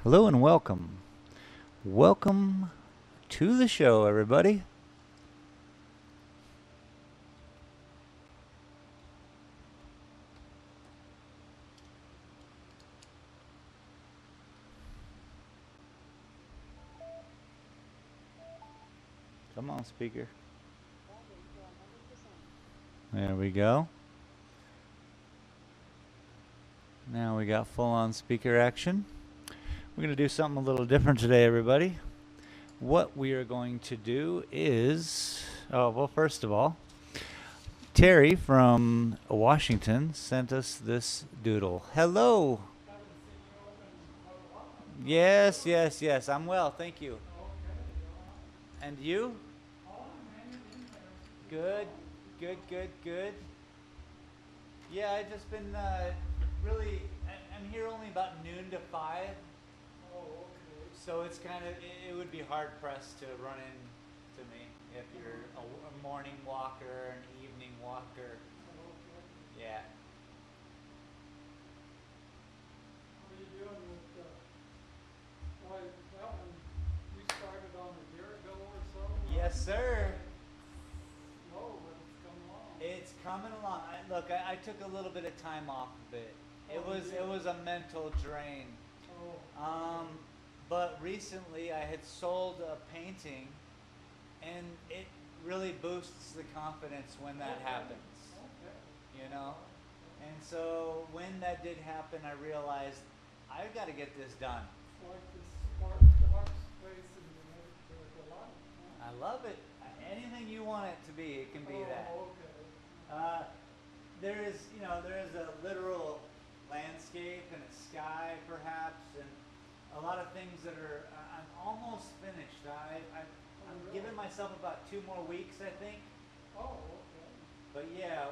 Hello and welcome. Welcome to the show, everybody. Come on, speaker. There we go. Now we got full on speaker action. We're going to do something a little different today, everybody. What we are going to do is, first of all, Terry from Washington sent us this doodle. Hello. Yes. I'm well, thank you. And you? Good. Yeah, I just been really. I'm here only about noon to 5. So it's kind of. It would be hard pressed to run into me if you're a morning walker, an evening walker. Yeah. What are you doing with, why, that one, you started on a year ago or so? Yes, sir. Slow, but it's coming along. It's coming along. I took a little bit of time off of it. It Oh, was you it did? was a mental drain. Oh. But recently I had sold a painting, and it really boosts the confidence when that Okay. happens. Okay. You know? And so when that did happen, I realized I've got to get this done. It's like this dark space in the middle, there's a light. I love it. Anything you want it to be, it can be that. Oh, okay. Uh, there is a literal landscape and a sky, perhaps, and a lot of things that are. I'm almost finished. I'm really? giving myself about 2 more weeks, I think. Oh, okay. But yeah,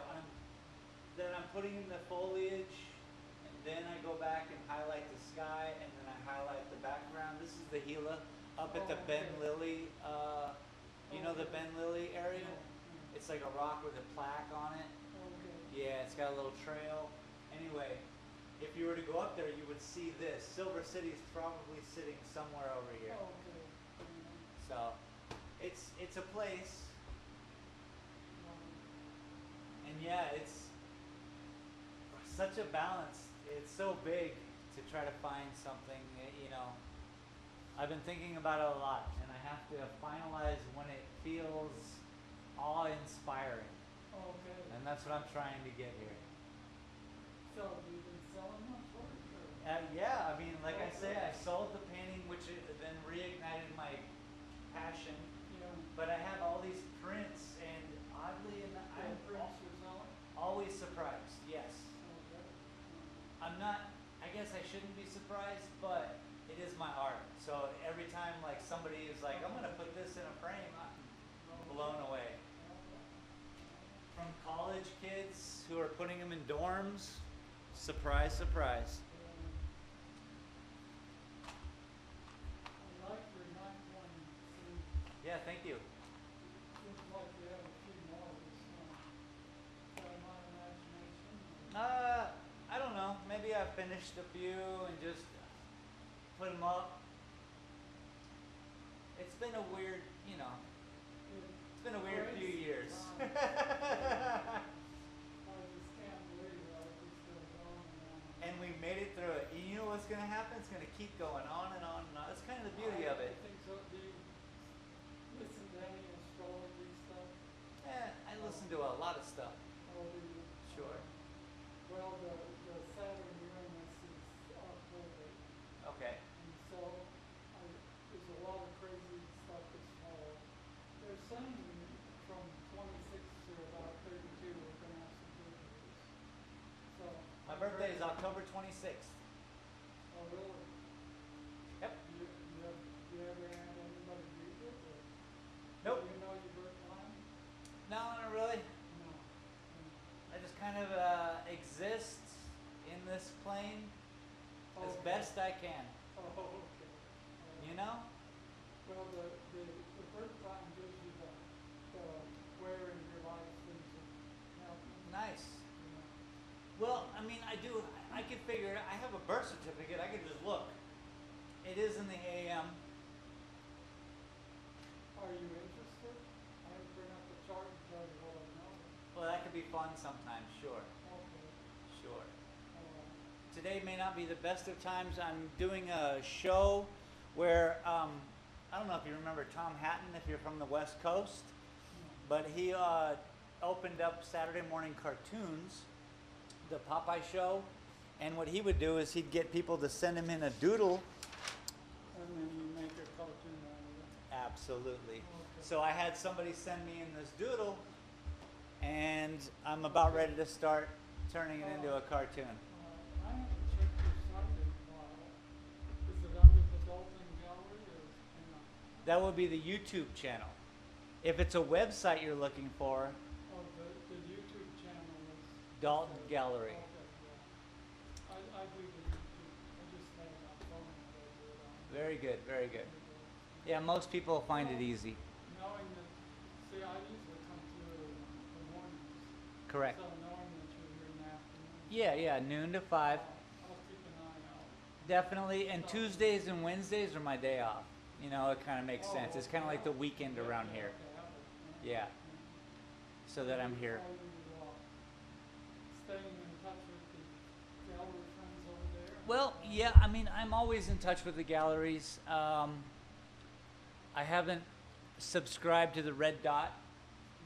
then I'm putting in the foliage, and then I go back and highlight the sky, and then I highlight the background. This is the Gila up at the Oh, Ben okay. Lilly. You know the Okay. Ben Lilly area? Yeah. It's like a rock with a plaque on it. Okay. Yeah, it's got a little trail. Anyway, if you were to go up there, you would see this. Silver City's probably sitting somewhere over here. Okay. So, it's a place, and yeah, it's such a balance. It's so big to try to find something. I've been thinking about it a lot, and I have to finalize when it feels awe-inspiring, Okay. and that's what I'm trying to get here. So, you've been selling them for it, or? Yeah, I mean, like I say, I sold the painting, which then reignited my passion. Yeah. But I have all these prints, and oddly enough, I'm Prints you're selling? always surprised. Yes, Okay. I'm not. I guess I shouldn't be surprised, but it is my art. So every time, like somebody is like, "I'm gonna put this in a frame," I'm blown away. From college kids who are putting them in dorms. Surprise, surprise. I like your night one, Yeah, thank you. seems like you have a few more this month. Is that my imagination? I don't know. Maybe I finished a few and just put them up. It's been a weird, it's been a weird few years. I just can't believe how it just goes on and on. And we made it through it. You know what's going to happen? It's going to keep going on and on and on. That's kind of the beauty of it. I think so. Do you listen to any astrology stuff? I listen to a lot of stuff. Or do you? Sure. Well, the Saturn Uranus is October. Okay. And so there's a lot of crazy stuff this fall. They're saying from 26 to about 32 we're going to have some good news. So My birthday is October 26th. Oh, really? Yep. You ever had anybody read it? Or Nope. do you know your birth time? No, not really. No. I just kind of exist in this plane as Okay. best I can. Oh, okay. You know? Well, the birth time gives you the where in your life things are happening. Nice. You know. Well, I mean, I could figure it. I have a birth certificate. I could just look. It is in the AM. Are you interested? I can bring up the chart and tell you what I know. Well, that could be fun sometimes, sure. Okay. Sure. Uh, Today may not be the best of times. I'm doing a show where, I don't know if you remember Tom Hatton, if you're from the West Coast, but he opened up Saturday morning cartoons, the Popeye show, and what he would do is he'd get people to send him in a doodle. and then you make a cartoon out of it. Absolutely. Okay. So I had somebody send me in this doodle, and I'm about ready to start turning it into a cartoon. I haven't checked your site in a while. Is it under the Dalton Gallery or not? That would be the YouTube channel. If it's a website you're looking for, Oh, the YouTube channel is. Dalton Gallery. Okay, yeah. I do the YouTube. I just have my phone that I do it on. Very good, very good. Yeah, most people find it easy. Knowing that, see, I usually come through in the mornings. Correct. So knowing that you're here in the afternoon. Yeah, yeah, noon to 5. I'll keep an eye out. Definitely. And Tuesdays and Wednesdays are my day off. You know, it kind of makes sense. It's kind of like the weekend around here. Yeah. So that I'm here. Are you staying in touch with the gallery friends over there? Well, yeah, I mean, I'm always in touch with the galleries. I haven't subscribed to the red dot,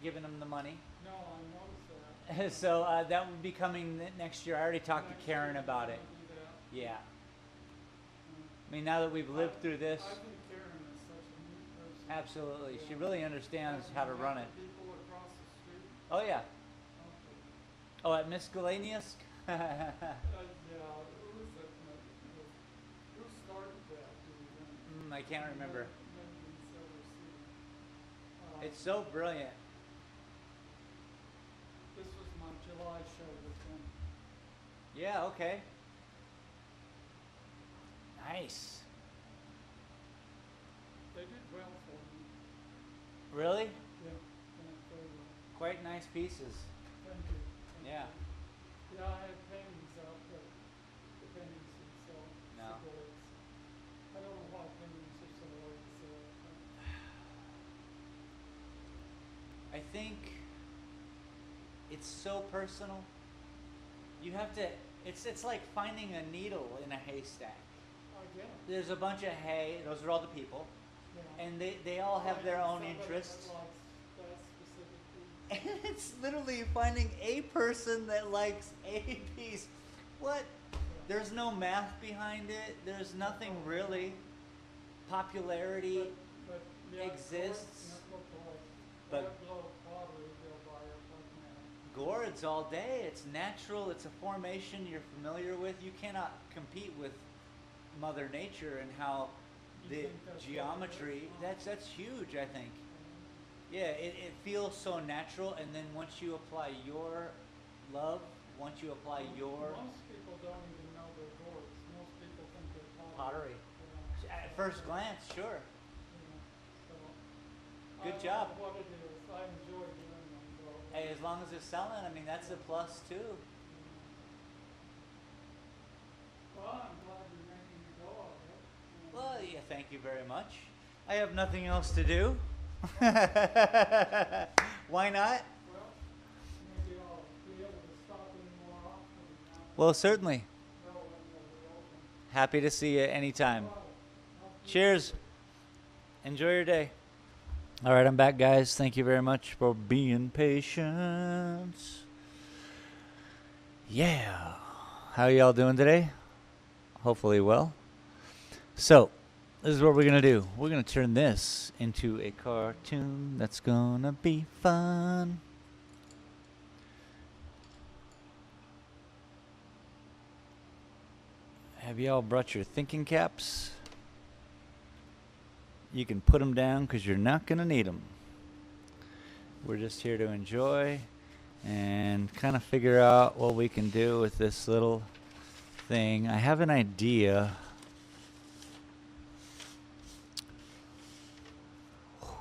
given them the money. No, I noticed that. So that would be coming next year. I already talked to Next Karen year about you're it. gonna do that. Yeah. I mean, now that we've lived through this, I think Karen is such a neat person. absolutely. She really understands how to run it. People across the street. Oh, yeah. Okay. Oh, at Miscellaneous? Yeah, who is it? Who started that? Do you know? I can't remember. Nobody's ever seen. It's so brilliant. This was my July show with them. Yeah, okay. Nice. They did well for me. Really? Yeah, very well. Quite nice pieces. Thank you. Thank Yeah. you. Yeah, I had paintings out, but the paintings would sell. No. I don't know why paintings are so hard to sell. I think it's so personal. You have to, it's like finding a needle in a haystack. I get it. There's a bunch of hay, those are all the people, Yeah. and they all have their own Somebody that interests. likes that specific piece. And it's literally finding a person that likes a piece. What? There's no math behind it. There's nothing really. Popularity But yeah, exists. But But- blow pottery, they'll buy it like mad. gourds all day. It's natural. It's a formation you're familiar with. You cannot compete with Mother Nature and how You the think that's what it geometry. is? That's huge. I think. Yeah, it feels so natural, and then once you apply your love, once you apply your Most people don't even know they're gourds. Most people think they're pottery, Yeah. at first glance, sure. So Good I don't job. know what it is. I enjoy doing them though. Hey, as long as it's selling, I mean, that's a plus too. Well, I'm glad you're making a go of it. Well, yeah, thank you very much. I have nothing else to do. Why not? Well, maybe I'll be able to stop in more often now. Well, certainly. Well, when they're open. Happy to see you anytime. Well, Cheers. Enjoy your day. All right, I'm back, guys. Thank you very much for being patient. Yeah. How y'all doing today? Hopefully well. So, this is what we're going to do. We're going to turn this into a cartoon that's going to be fun. Have y'all brought your thinking caps? You can put them down because you're not going to need them. We're just here to enjoy and kind of figure out what we can do with this little thing. I have an idea.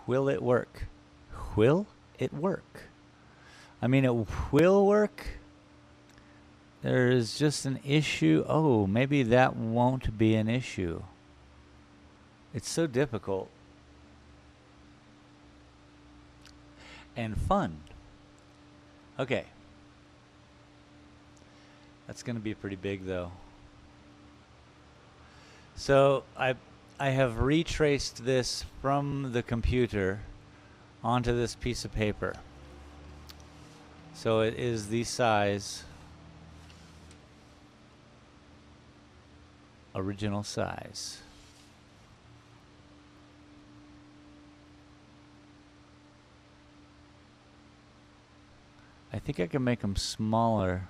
Will it work? Will it work? I mean, it will work. There is just an issue. Oh, maybe that won't be an issue. It's so difficult and fun. Okay. That's going to be pretty big though. So I have retraced this from the computer onto this piece of paper. So it is the size, original size. I think I can make them smaller,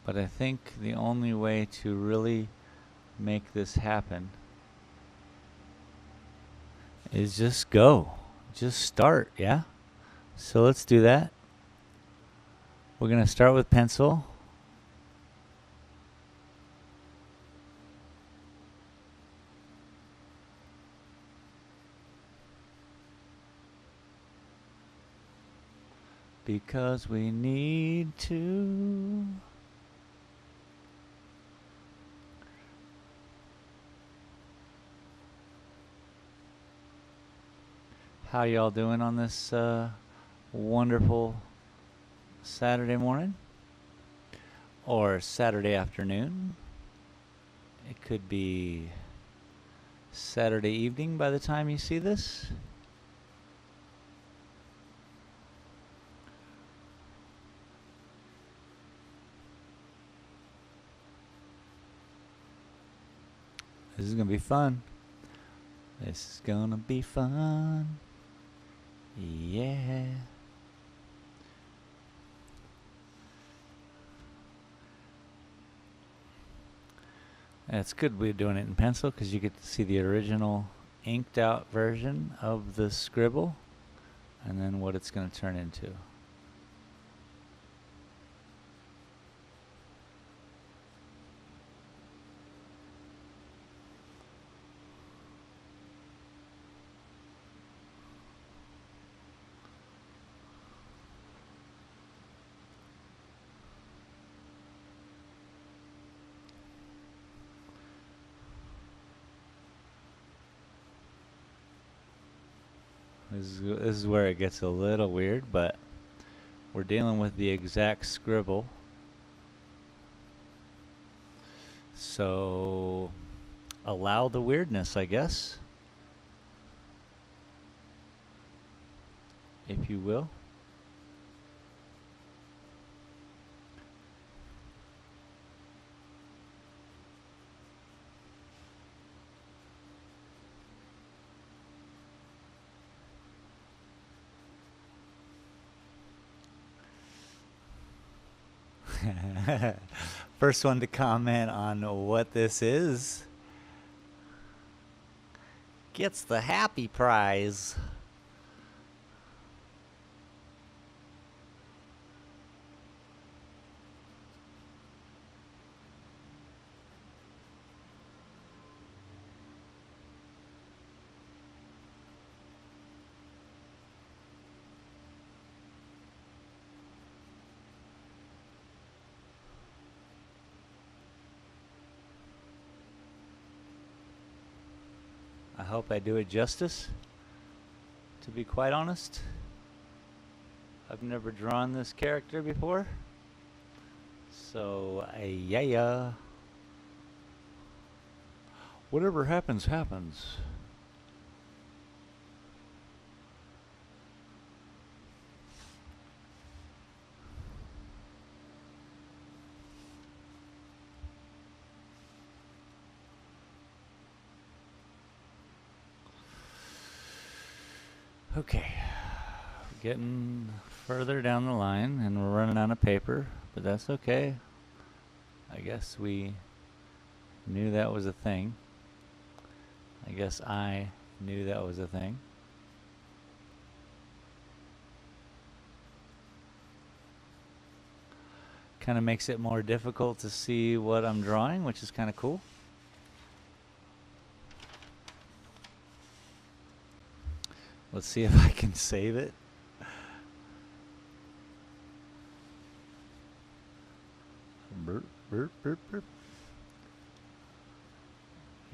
but I think the only way to really make this happen is just go. Just start, yeah? So let's do that. We're going to start with pencil. Because we need to. How y'all doing on this wonderful Saturday morning or Saturday afternoon? It could be Saturday evening by the time you see this. This is gonna be fun. This is gonna be fun. Yeah. It's good we're doing it in pencil because you get to see the original inked out version of the scribble and then what it's going to turn into. This is where it gets a little weird, but we're dealing with the exact scribble. So allow the weirdness, I guess, if you will. First one to comment on what this is gets the happy prize. I hope I do it justice. To be quite honest, I've never drawn this character before. So, yeah. Whatever happens, happens. Okay, we're getting further down the line and we're running out of paper, but that's okay. I guess we knew that was a thing. I guess I knew that was a thing. Kind of makes it more difficult to see what I'm drawing, which is kind of cool. Let's see if I can save it. Burp, burp, burp, burp.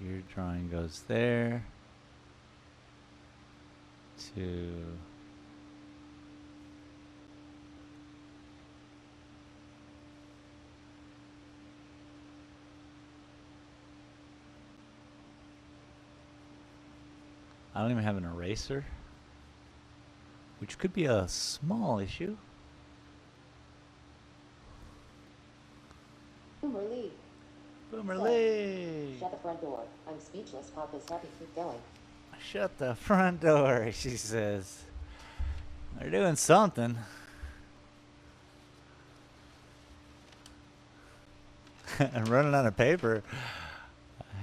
your drawing goes there to I don't even have an eraser, which could be a small issue. Boomer Lee. Boomer Said, Lee! Shut the front door. I'm speechless. Papa's happy. Keep going. Shut the front door, she says. They're doing something. I'm running out of paper.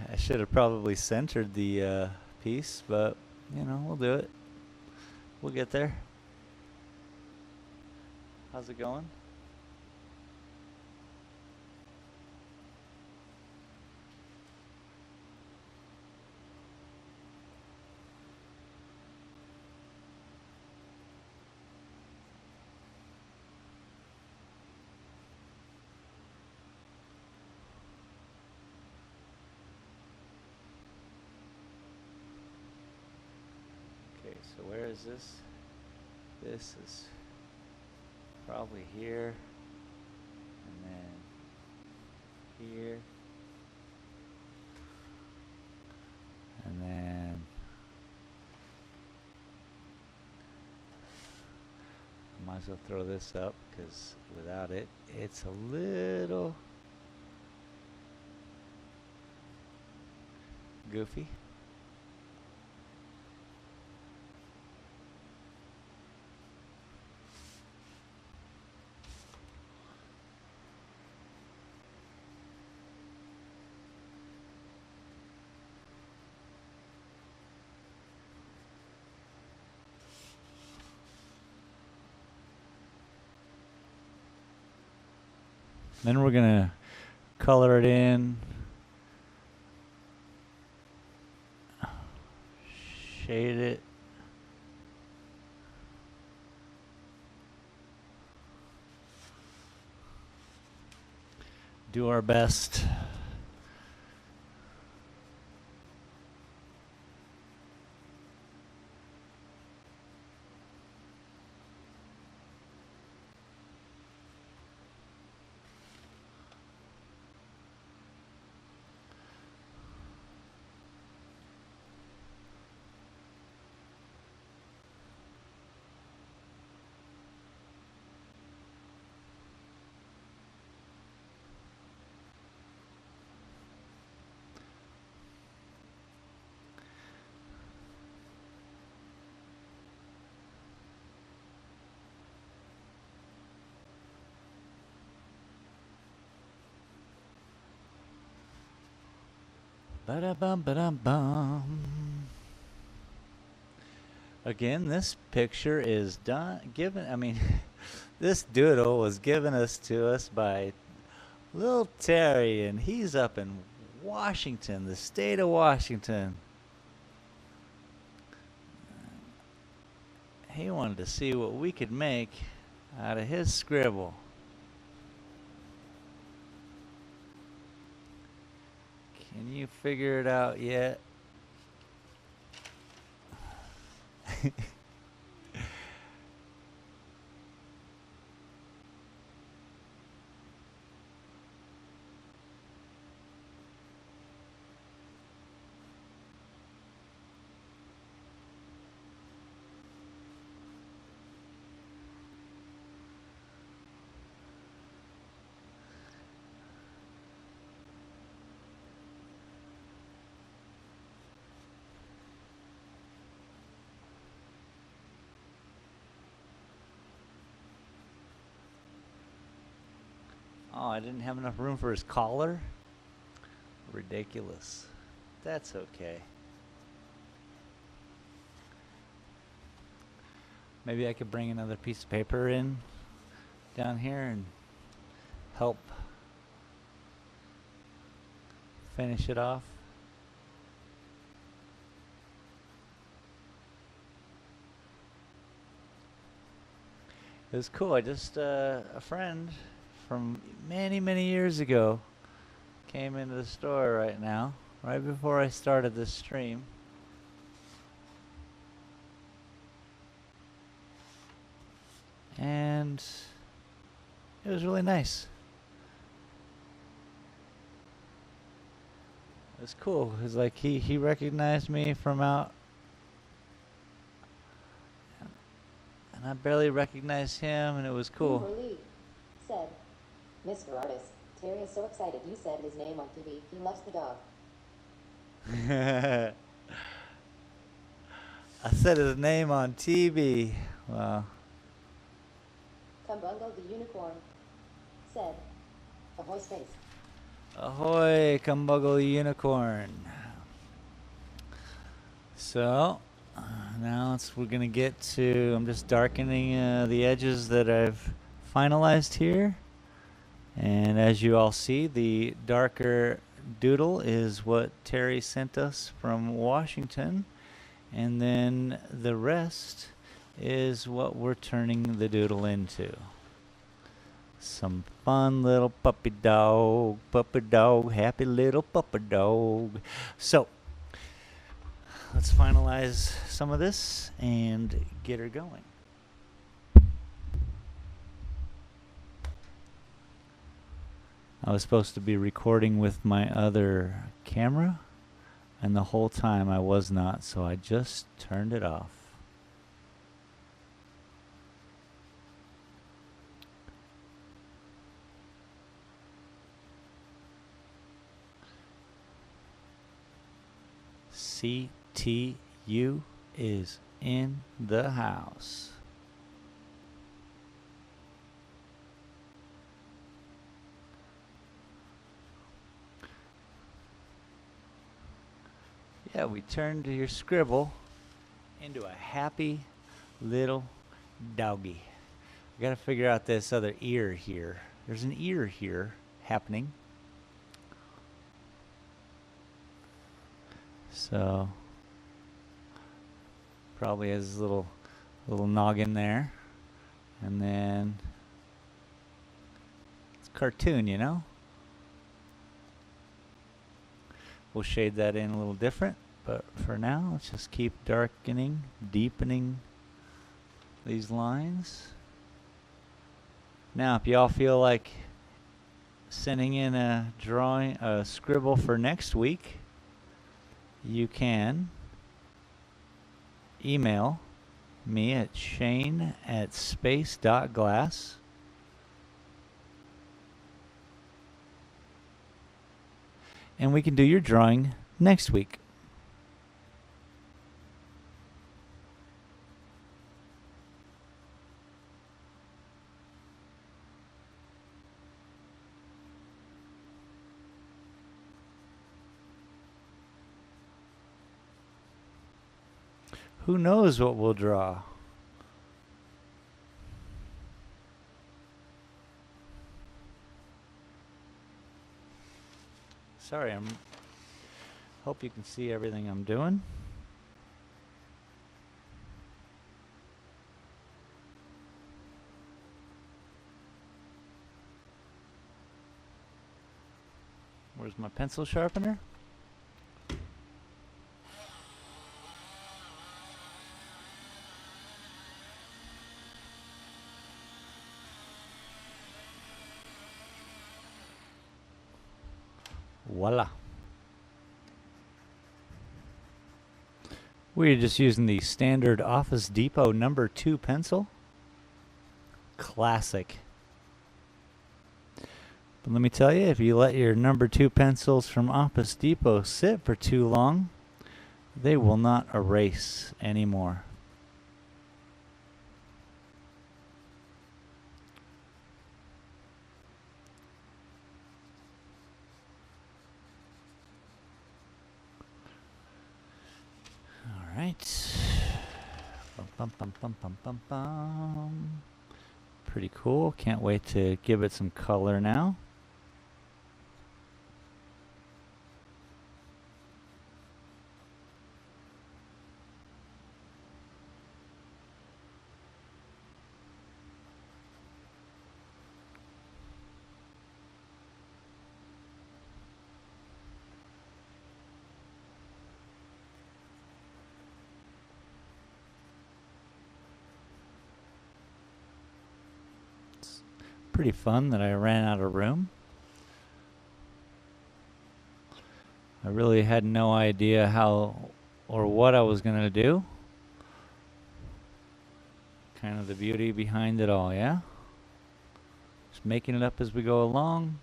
I should have probably centered the piece, but you know, we'll do it. We'll get there. How's it going? Okay, so where is this? This is probably here, and then here, and then I might as well throw this up because without it, it's a little goofy. Then we're gonna color it in, shade it. Do our best. Ba-da-bum, ba-dum-bum. Again, this picture is this doodle was given to us by little Terry, and he's up in Washington, the state of Washington. He wanted to see what we could make out of his scribble. Can you figure it out yet? Oh, I didn't have enough room for his collar? Ridiculous. That's okay. Maybe I could bring another piece of paper in down here and help finish it off. It was cool. A friend from many, many years ago came into the store right before I started this stream. And it was really nice. It was cool. It was like he recognized me from out, and I barely recognized him, and it was You cool. were Lee. Said. Mr. Artist, Terry is so excited you said his name on TV. He loves the dog. I said his name on TV. Wow. Kumbungo the unicorn. Said. Ahoy space. Ahoy, Kumbuggle Unicorn. So, now we're going to get to, I'm just darkening the edges that I've finalized here. And as you all see, the darker doodle is what Terry sent us from Washington. And then the rest is what we're turning the doodle into. Some fun little puppy dog, happy little puppy dog. So, let's finalize some of this and get her going. I was supposed to be recording with my other camera, and the whole time I was not, so I just turned it off. CTU is in the house. Yeah, we turned your scribble into a happy little doggy. I gotta figure out this other ear here. There's an ear here happening. So probably has a little noggin there. And then it's cartoon, you know? We'll shade that in a little different, but for now, let's just keep darkening, deepening these lines. Now, if y'all feel like sending in a drawing, a scribble for next week, you can email me at shane@space.glass. And we can do your drawing next week. Who knows what we'll draw? Sorry, hope you can see everything I'm doing. Where's my pencil sharpener? Voila. We're just using the standard Office Depot number 2 pencil. Classic. But let me tell you, if you let your number 2 pencils from Office Depot sit for too long, they will not erase anymore. All right. Bum, bum, bum, bum, bum, bum. Pretty cool. Can't wait to give it some color now. pretty fun that I ran out of room. I really had no idea how or what I was going to do. Kind of the beauty behind it all, yeah? Just making it up as we go along.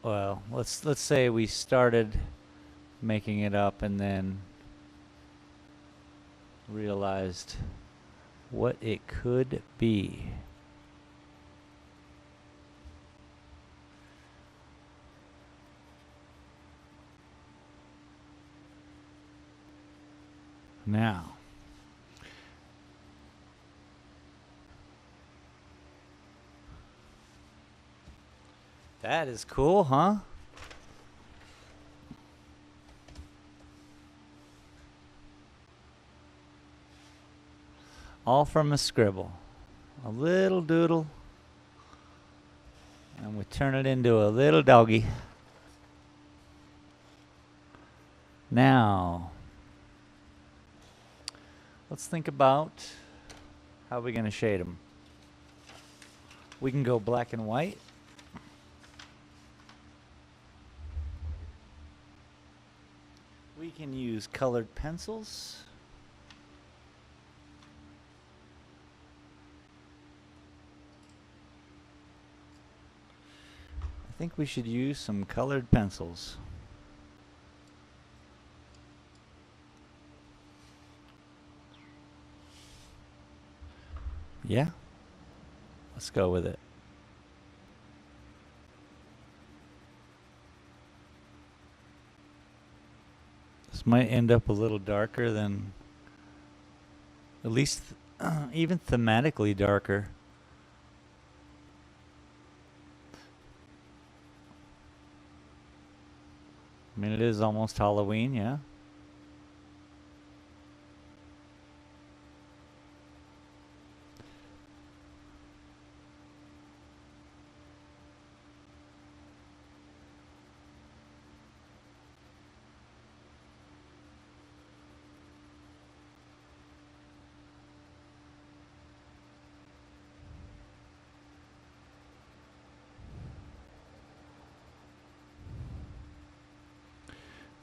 Well, let's say we started making it up and then realized what it could be. Now, that is cool, huh? All from a scribble. A little doodle. And we turn it into a little doggy. Now, let's think about how we're going to shade them. We can go black and white. We can use colored pencils. I think we should use some colored pencils. Yeah, let's go with it. This might end up a little darker than, at least even thematically darker. I mean, it is almost Halloween, yeah?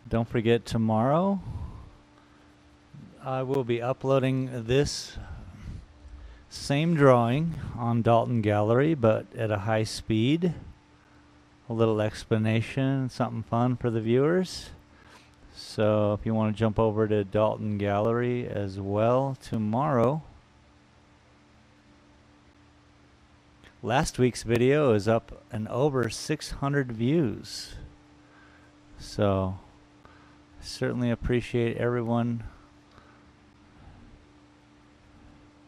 Don't forget, tomorrow I will be uploading this same drawing on Dalton Gallery, but at a high speed. A little explanation, something fun for the viewers. So if you want to jump over to Dalton Gallery as well tomorrow. Last week's video is up and over 600 views. So certainly appreciate everyone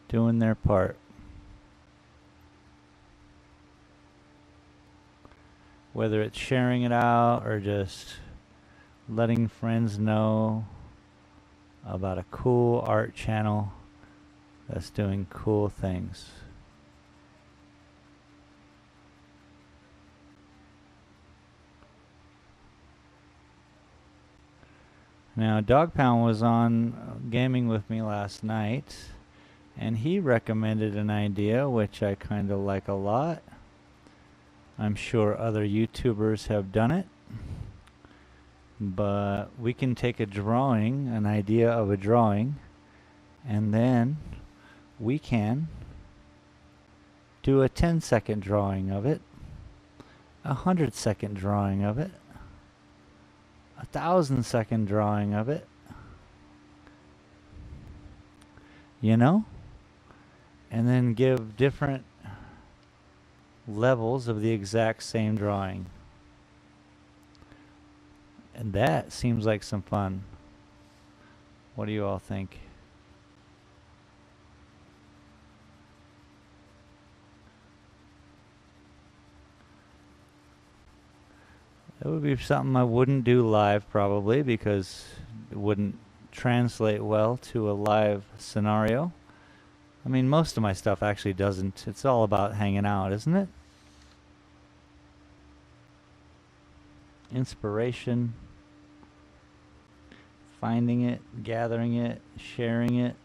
doing their part. Whether it's sharing it out or just letting friends know about a cool art channel that's doing cool things. Now, Dog Pound was on gaming with me last night, and he recommended an idea which I kind of like a lot. I'm sure other YouTubers have done it, but we can take a drawing, an idea of a drawing, and then we can do a 10-second drawing of it, a 100-second drawing of it, a 1,000-second drawing of it, you know, and then give different levels of the exact same drawing. And that seems like some fun. What do you all think? That would be something I wouldn't do live probably, because it wouldn't translate well to a live scenario. I mean, most of my stuff actually doesn't. It's all about hanging out, isn't it? Inspiration, finding it, gathering it, sharing it.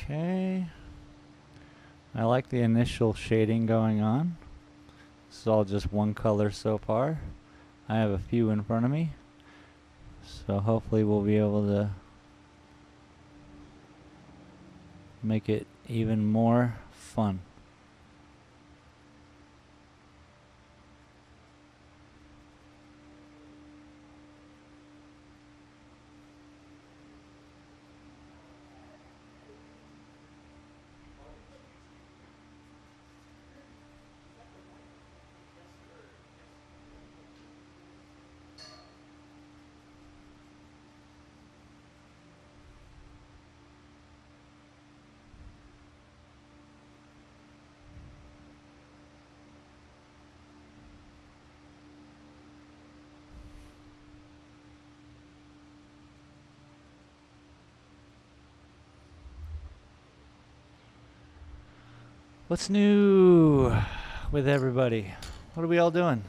Okay. I like the initial shading going on. This is all just one color so far. I have a few in front of me, so hopefully we'll be able to make it even more fun. What's new with everybody? What are we all doing?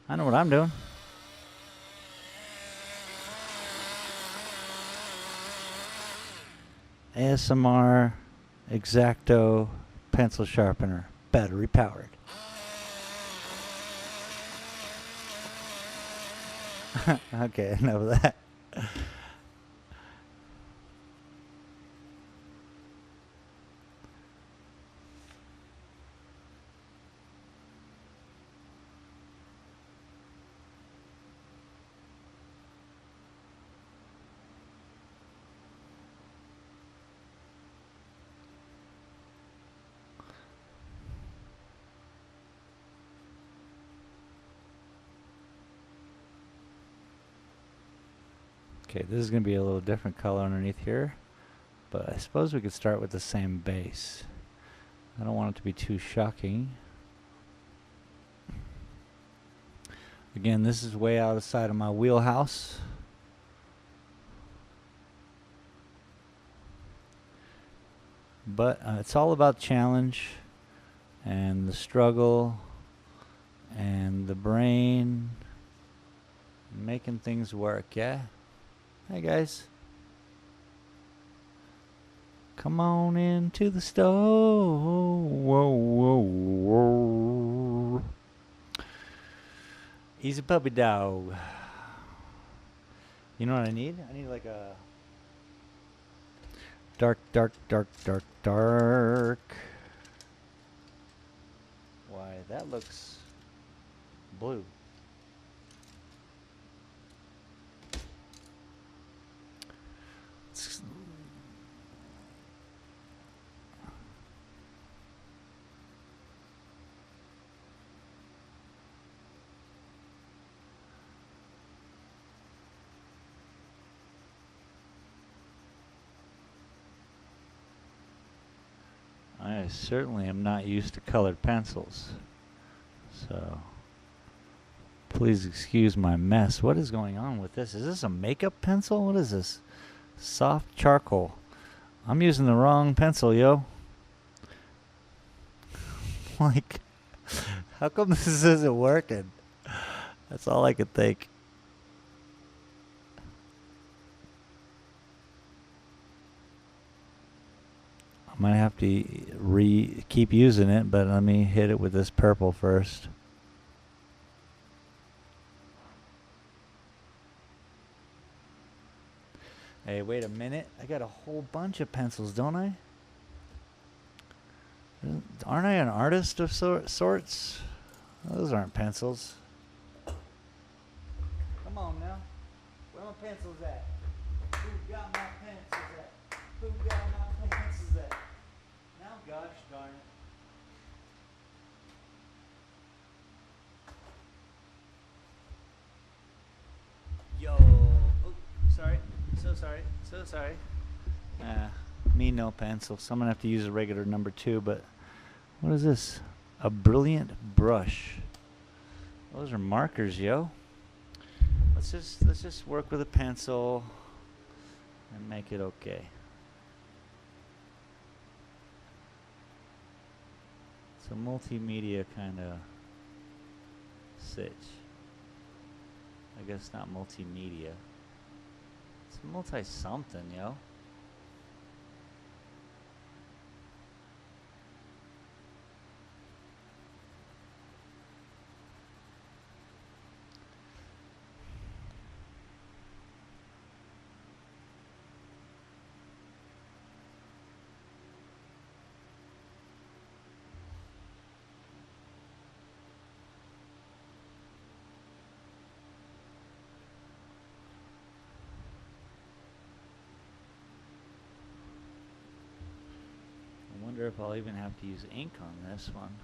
I know what I'm doing. ASMR Exacto pencil sharpener, battery powered. Okay, enough of that. Okay, this is going to be a little different color underneath here, but I suppose we could start with the same base. I don't want it to be too shocking. Again, this is way outside of my wheelhouse. But it's all about challenge and the struggle and the brain and making things work, yeah? Hey guys. Come on into the store. Whoa, whoa, whoa. Easy puppy dog. You know what I need? I need like a dark. Why, that looks blue. I certainly am not used to colored pencils, so please excuse my mess. What is going on with this? Is this a makeup pencil? What is this? Soft charcoal. I'm using the wrong pencil, yo. Like, how come this isn't working? That's all I could think. I might have to keep using it, but let me hit it with this purple first. Hey, wait a minute. I got a whole bunch of pencils, don't I? Aren't I an artist of sorts? Those aren't pencils. Come on now. Where my pencils at? Who got my pencils at? Who got my pencils at? Now, gosh darn it. Yo. Oh, sorry. So sorry. Me no pencil. So I'm going to have to use a regular number 2, but what is this? A brilliant brush. Those are markers, yo. Let's just work with a pencil and make it okay. It's a multimedia kind of sitch. I guess not multimedia. It's multi-something, yo. I wonder if I'll even have to use ink on this one.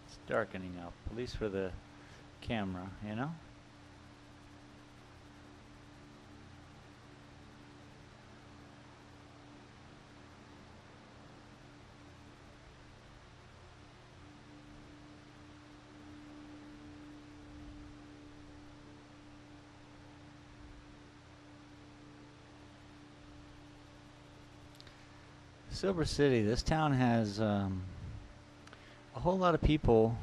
It's darkening up, at least for the camera, you know? Silver City, this town has a whole lot of people,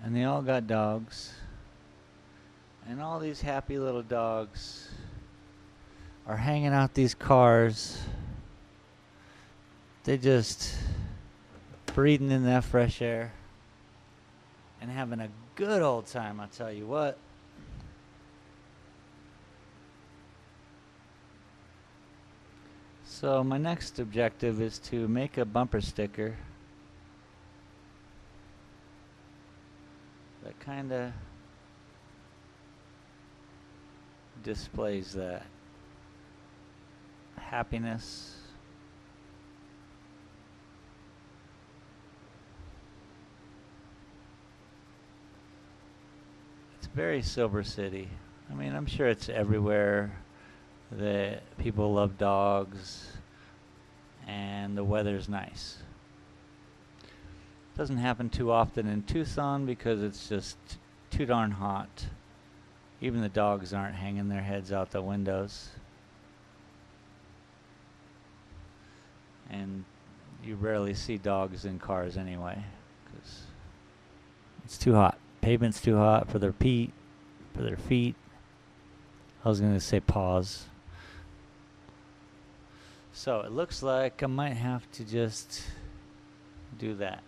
and they all got dogs, and all these happy little dogs are hanging out these cars. They just breathing in that fresh air and having a good old time, I tell you what. So my next objective is to make a bumper sticker that kind of displays that happiness. It's very Silver City. I mean, I'm sure it's everywhere that people love dogs and the weather's nice. Doesn't happen too often in Tucson because it's just too darn hot. Even the dogs aren't hanging their heads out the windows. And you rarely see dogs in cars anyway, because it's too hot. Pavement's too hot for their feet. I was going to say paws. So it looks like I might have to just do that.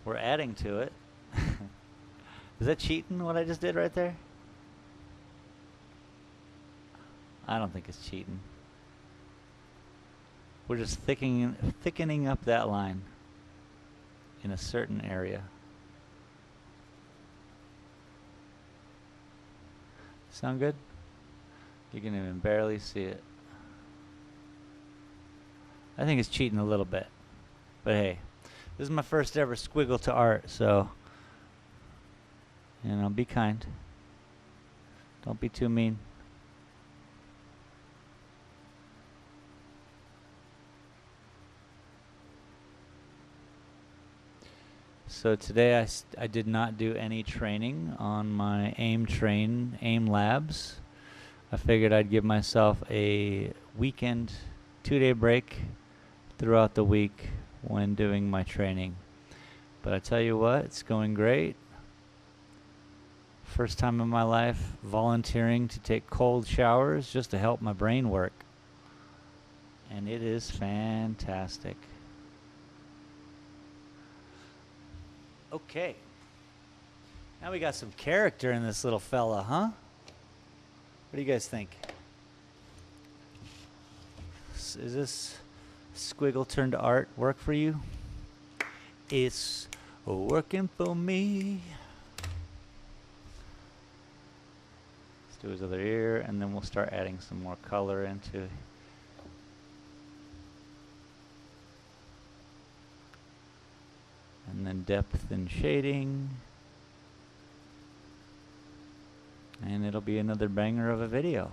We're adding to it. Is that cheating what I just did right there? I don't think it's cheating. We're just thickening up that line in a certain area. Sound good? You can even barely see it. I think it's cheating a little bit. But hey, this is my first ever squiggle to art, so, you know, be kind. Don't be too mean. So today I did not do any training on my AIM labs. I figured I'd give myself a weekend, 2-day break throughout the week when doing my training. But I tell you what, it's going great. First time in my life volunteering to take cold showers just to help my brain work. And it is fantastic. Okay. Now we got some character in this little fella, huh? What do you guys think? Is this squiggle turned art work for you? It's working for me. Let's do his other ear, and then we'll start adding some more color into it. And then depth and shading. And it'll be another banger of a video.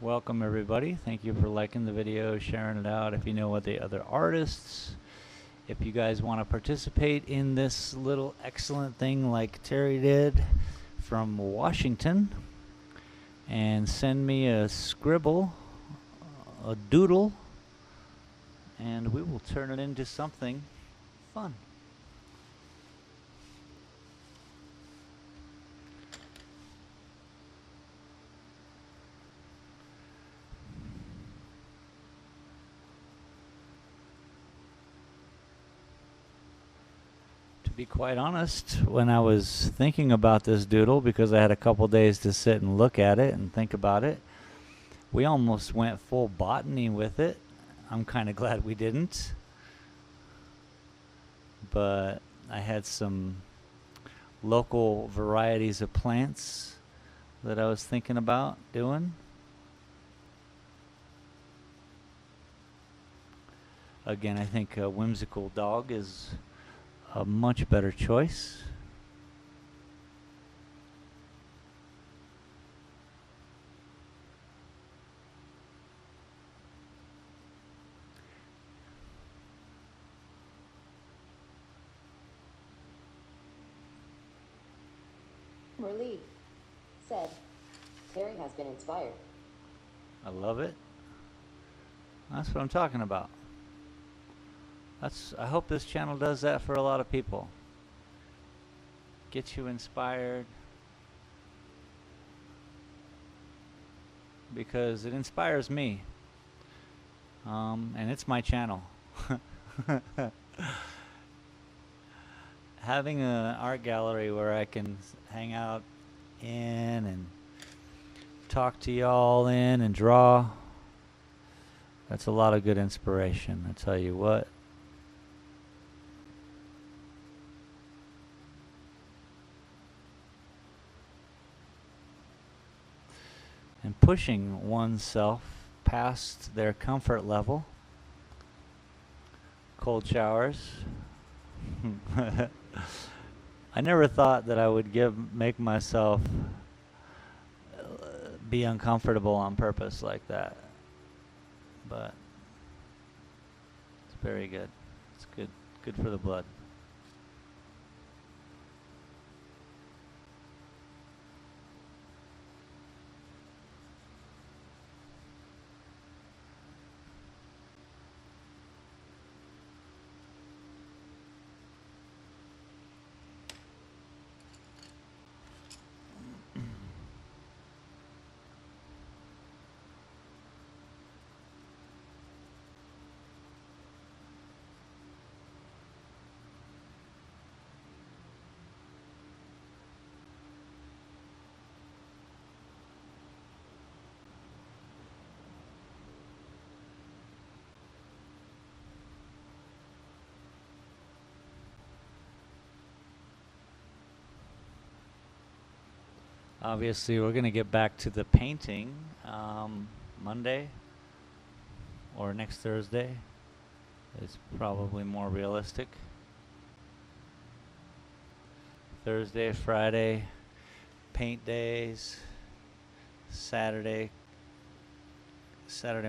Welcome everybody. Thank you for liking the video, sharing it out. If you know what the other artists, if you guys want to participate in this little excellent thing like Terry did from Washington, and send me a scribble, a doodle, and we will turn it into something fun. To be quite honest, when I was thinking about this doodle, because I had a couple days to sit and look at it and think about it, we almost went full botany with it. I'm kind of glad we didn't. But I had some local varieties of plants that I was thinking about doing. Again, I think a whimsical dog is a much better choice. Relief said, Terry has been inspired. I love it. That's what I'm talking about. I hope this channel does that for a lot of people. Get you inspired. Because it inspires me. And it's my channel. Having an art gallery where I can hang out in and talk to y'all in and draw, that's a lot of good inspiration, I tell you what. And pushing oneself past their comfort level. Cold showers. I never thought that I would make myself be uncomfortable on purpose like that. But it's very good. It's good for the blood. Obviously, we're going to get back to the painting Monday or next Thursday. It's probably more realistic. Thursday, Friday, paint days. Saturday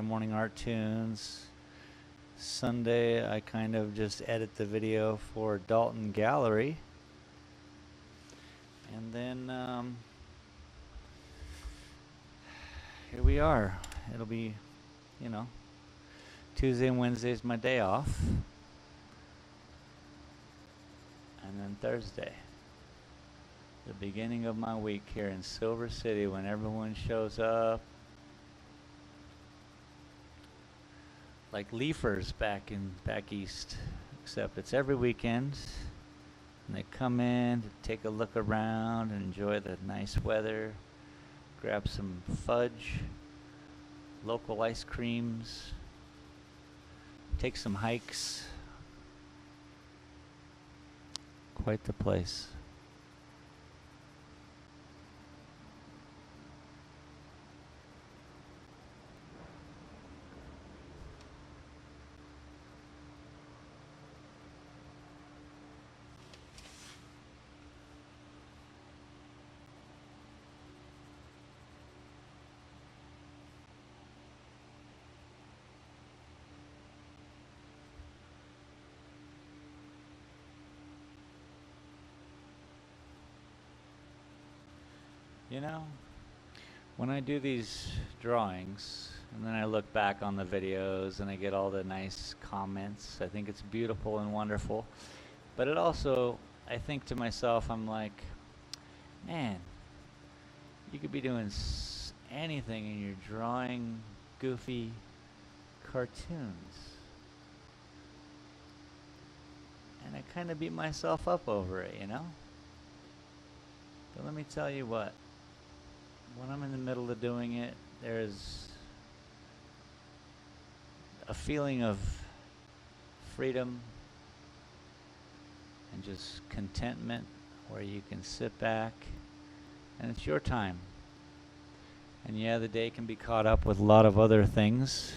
morning art tunes. Sunday, I kind of just edit the video for Dalton Gallery. And then here we are. It'll be, Tuesday and Wednesday is my day off. And then Thursday, the beginning of my week here in Silver City when everyone shows up. Like leafers back east, except it's every weekend. And they come in to take a look around and enjoy the nice weather. Grab some fudge, local ice creams, take some hikes. Quite the place. You know, when I do these drawings and then I look back on the videos and I get all the nice comments, I think it's beautiful and wonderful. But it also, I think to myself, I'm like, man, you could be doing anything and you're drawing goofy cartoons. And I kind of beat myself up over it, you know? But let me tell you what, when I'm in the middle of doing it, there's a feeling of freedom and just contentment where you can sit back and it's your time. And yeah, the day can be caught up with a lot of other things,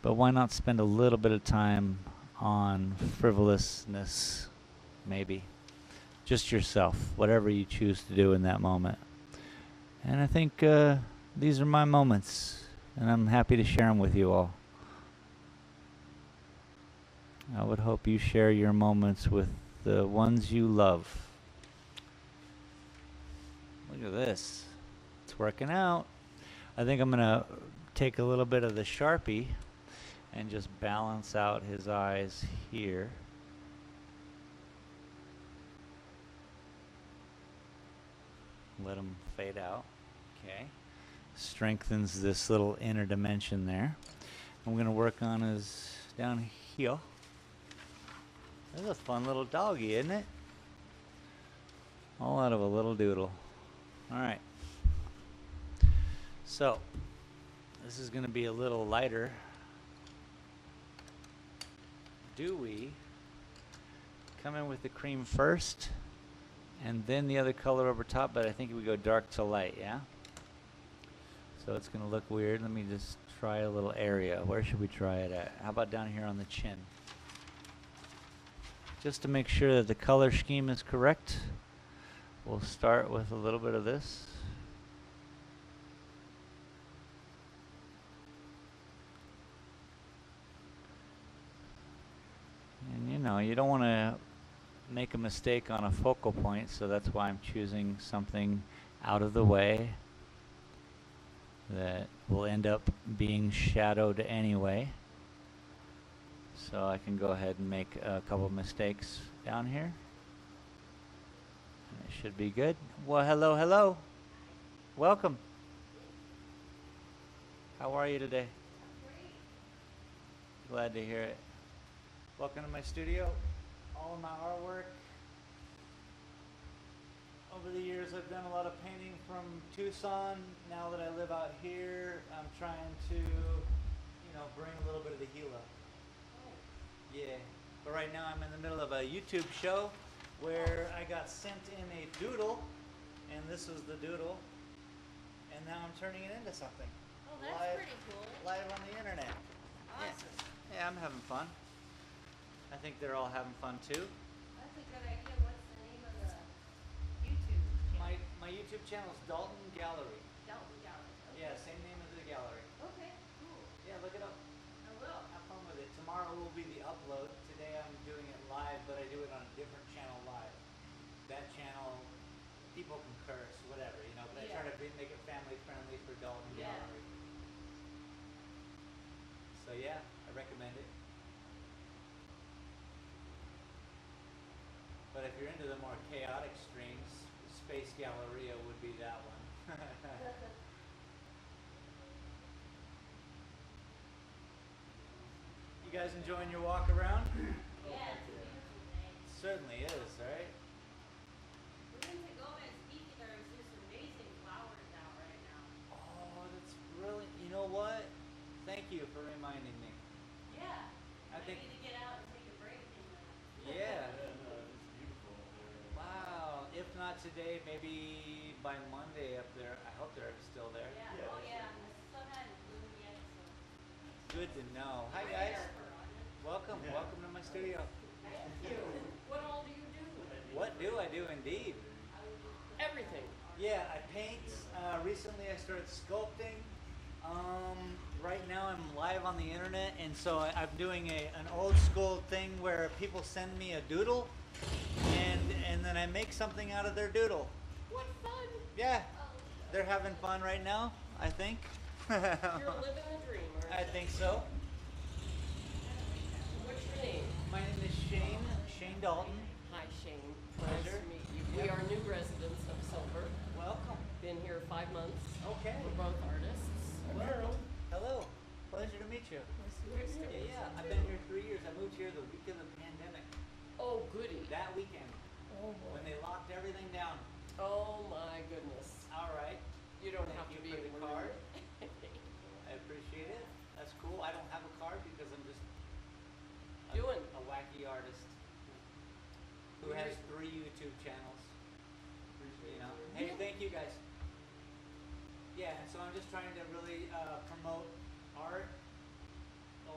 but why not spend a little bit of time on frivolousness, maybe? Just yourself, whatever you choose to do in that moment. And I think these are my moments, and I'm happy to share them with you all. I would hope you share your moments with the ones you love. Look at this. It's working out. I think I'm going to take a little bit of the Sharpie and just balance out his eyes here. Let them fade out. Okay. Strengthens this little inner dimension there. I'm going to work on his down here. That's a fun little doggy, isn't it? All out of a little doodle. All right. So, this is going to be a little lighter. Do we come in with the cream first and then the other color over top, but I think we go dark to light, yeah? So it's going to look weird. Let me just try a little area. Where should we try it at? How about down here on the chin? Just to make sure that the color scheme is correct, we'll start with a little bit of this. And you know, you don't want to make a mistake on a focal point, so that's why I'm choosing something out of the way that will end up being shadowed anyway. So I can go ahead and make a couple mistakes down here. And it should be good. Well, hello, hello. Welcome. How are you today? Glad to hear it. Welcome to my studio. All of my artwork. Over the years, I've done a lot of painting from Tucson. Now that I live out here, I'm trying to, you know, bring a little bit of the Gila. Yeah, but right now I'm in the middle of a YouTube show where I got sent in a doodle, and this was the doodle, and now I'm turning it into something. Oh, that's pretty cool. Live on the internet. Awesome. Yeah, I'm having fun. I think they're all having fun too. That's a good idea. What's the name of the YouTube channel? My YouTube channel is Dalton Gallery. Dalton Gallery. Okay. Yeah, same name as the gallery. Okay, cool. Yeah, look it up. I will. Have fun with it. Tomorrow will be the upload. Today I'm doing it live, but I do it on a different channel live. That channel, people can curse, whatever, you know, but I try to make it family friendly for Dalton Gallery. So yeah, I recommend it. But if you're into the more chaotic streams, Space Galleria would be that one. You guys enjoying your walk around? Yeah, it's a beautiful day. Certainly is, right? We're in Tagoma, and speaking, there's just amazing flowers out right now. Oh, that's brilliant. You know what? Thank you for reminding me. Yeah. I think, need to get out and take a break from that. yeah. Wow. If not today, maybe by Monday up there. I hope they're still there. Yeah. Oh, yeah. The sun hadn't bloomed yet, so. Good to know. Hi, guys. Welcome. Welcome to my studio. Thank you. What all do you do? What do I do indeed? Everything. Yeah, I paint. Recently I started sculpting. Right now I'm live on the internet, and so I'm doing an old school thing where people send me a doodle, and then I make something out of their doodle. What fun. Yeah. They're having fun right now, I think. You're living the dream, aren't I you? think so. What's your name? My name is Shane Dalton. Hi, Shane. Pleasure. Nice to meet you. We are new residents of Silver. Welcome. Been here 5 months. Okay. We're both artists. Well, hello. Pleasure to meet you. Yeah, I've been here 3 years. I moved here the week of the pandemic. Oh, goody. That weekend, Oh, when they locked everything down. Oh, my goodness. All right. You don't Thank have you to be for the rude. card. I appreciate it. That's cool. I don't have a card because I'm just Doing. a wacky artist who has 3 YouTube channels. You know. Hey, thank you guys. Yeah, so I'm just trying to really promote art.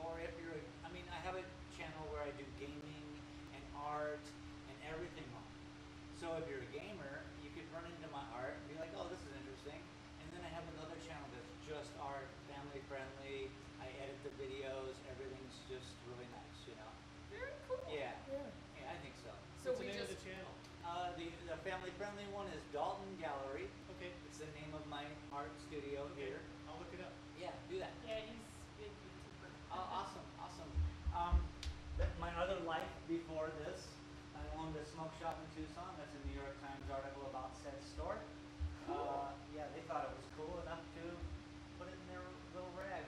Or if you're, I mean, I have a channel where I do gaming and art and everything on. So if you're a gamer, you could run into my art and be like, oh, this is interesting. And then I have another channel that's just art, family friendly. I edit the videos. Everything's just really nice, you know. Very cool. Yeah. Yeah, I think so. So What's we the name just. of the channel? The family friendly one is Dalton Gallery. Okay. It's the name of my art studio here. I'll look it up. Yeah, do that. Yeah, he's big YouTuber. Awesome, awesome. My other life before this, I owned a smoke shop in Tucson. That's a New York Times article about said store. Yeah, they thought it was cool enough to put it in their little rag.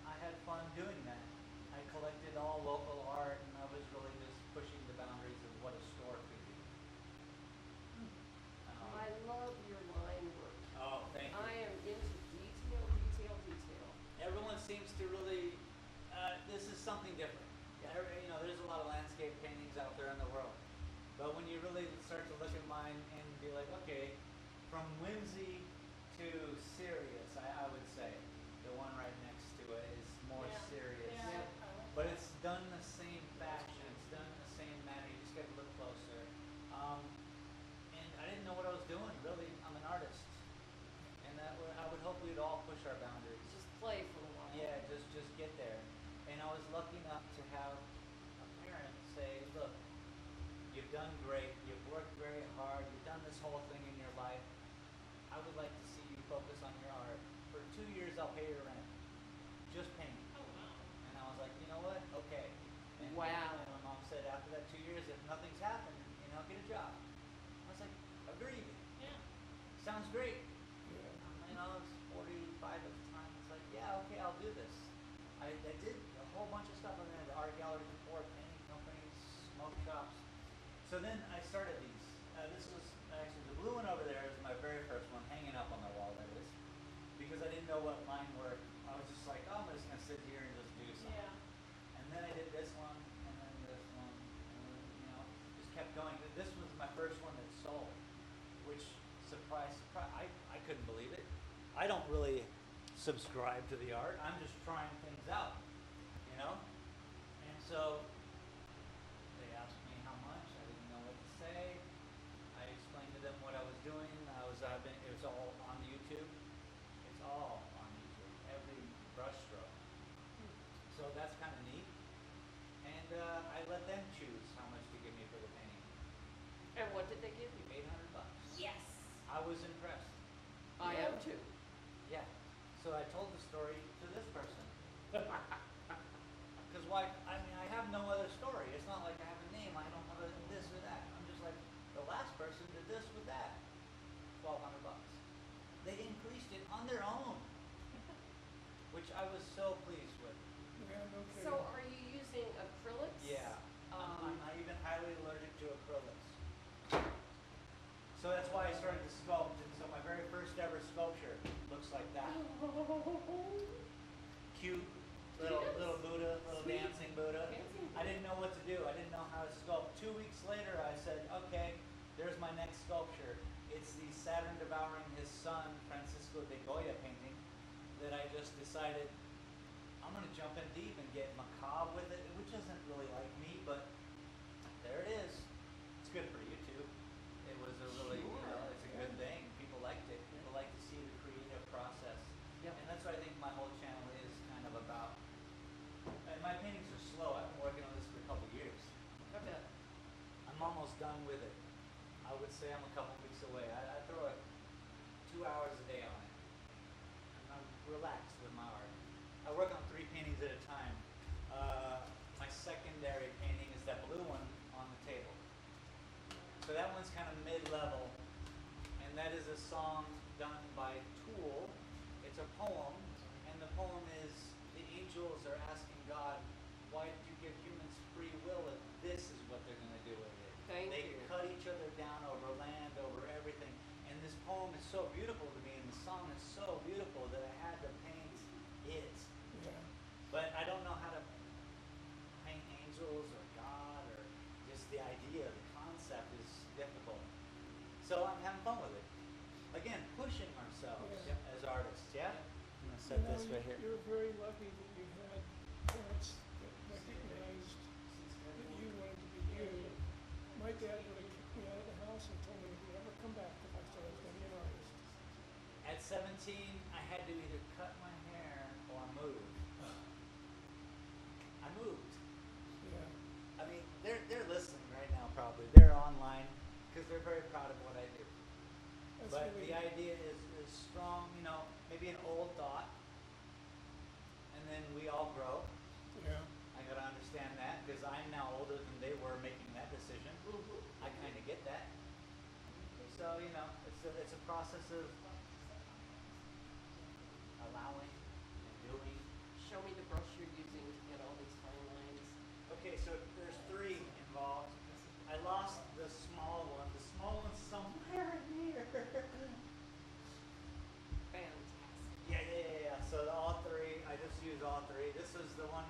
I had fun doing that. I collected all local art, and I was really just pushing the boundaries of what a store could be. I love your line work. Oh, thank you. I am into detail. Everyone seems to really, this is something different. You know, there's a lot of landscape paintings out there in the world. But when you really start to look at mine and be like, okay, from whimsy to serious, I would say. The one right next to it is more Yeah. serious. Yeah. But it's done in the same fashion, it's done in the same manner, you just gotta look closer. And I didn't know what I was doing, really. I'm an artist. And I would hope we'd all push our boundaries. Just play for a while. Yeah, just get there. And I was lucky enough to have a parent say, look, you've done great, you've worked very hard, you've done this whole thing in your life. I would like to see you focus on your art. For 2 years, I'll pay your rent. Just painting. Oh, wow. And I was like, you know what? Okay. And Wow. And my mom said, after that 2 years, if nothing's happened, you know, get a job. I was like, agreed. Yeah. Sounds great. You know, I was 45 at the time. It's like, yeah, okay, I'll do this. I did a whole bunch of stuff on there, the art gallery before, painting companies, smoke shops. So then I started these. This was actually the blue one over there is my very first one, hanging up on the wall, that is. Because I didn't know what line work. I was just like, oh, I'm just going to sit here and just do something. Yeah. And then I did this one, and then this one, and then, you know, just kept going. This was my first one that sold, which surprise, I couldn't believe it. I don't really subscribe to the art. I'm just trying things out, you know? And so they asked me how much. I didn't know what to say. I explained to them what I was doing. It was all on YouTube. It's all on YouTube, every brush stroke. So that's kind of neat. And I let them choose how much to give me for the painting. And what did they give you? $800. Yes. I was impressed. I am too. Yeah. So I told the story to this person. Because why? I mean, I have no other story. It's not like I have a name. I don't have this or that. I'm just like, the last person did this with that. $1,200. They increased it on their own, which I was so pleased with. Yeah, no kidding. So are you using acrylics? Yeah. I'm not even highly allergic to acrylics. So that's why I started to sculpt. And so my very first ever sculpture looks like that. Cute little Buddha, little Sweet. dancing Buddha. Dancing I didn't know what to do. I didn't know how to sculpt. 2 weeks later, I said, okay, there's my next sculpture. It's the Saturn devouring his son, Francisco de Goya painting that I just decided I'm going to jump in deep and get macabre with it, which isn't really like me, but there it is. It's good for YouTube. It was a really, you know, it's a good thing. People liked it. People like to see the creative process. Yep. And that's what I think my whole channel is kind of about. And my paintings are slow. I've been working on this for a couple years. I bet. I'm almost done with it. I would say I'm a couple weeks away. I throw a 2 hours a day on it. And I'm relaxed with my art. I work on 3 paintings at a time. My secondary painting is that blue one on the table. So that one's kind of mid-level, and that is a song done by Tool. It's a poem, and the poem is the angels are asking God, why did you give humans free will if this is what they're going to do with it? Thank They you. cut each other down over land, over everything. And this poem is so beautiful to me, and the song is so beautiful that I had to paint it. Yeah. But I don't know how to paint angels or God or just the idea, the concept is difficult. So I'm having fun with it. Again, pushing ourselves Yeah. as artists, yeah? I'm going to set You know, this right here. You're very lucky that you had parents that recognized that you wanted to be you. My dad would have kicked me out of the house and told me if you ever come back if I said I was going to be an artist. At 17, I had to either cut my hair or move. I moved. Yeah. I mean, they're listening right now probably. They're online because they're very proud of what I do. That's But really the idea is strong, you know, maybe an old thought, and then we all grow. Yeah. I gotta understand that because I'm now older than they were making that decision. I kind of get that. So you know, it's a process of allowing and doing. Show me the brush you're using to get all these fine lines. Okay, so there's 3 involved. I lost the small one. The small one's somewhere here. Fantastic. Yeah. So all 3, I just use all 3. This is the one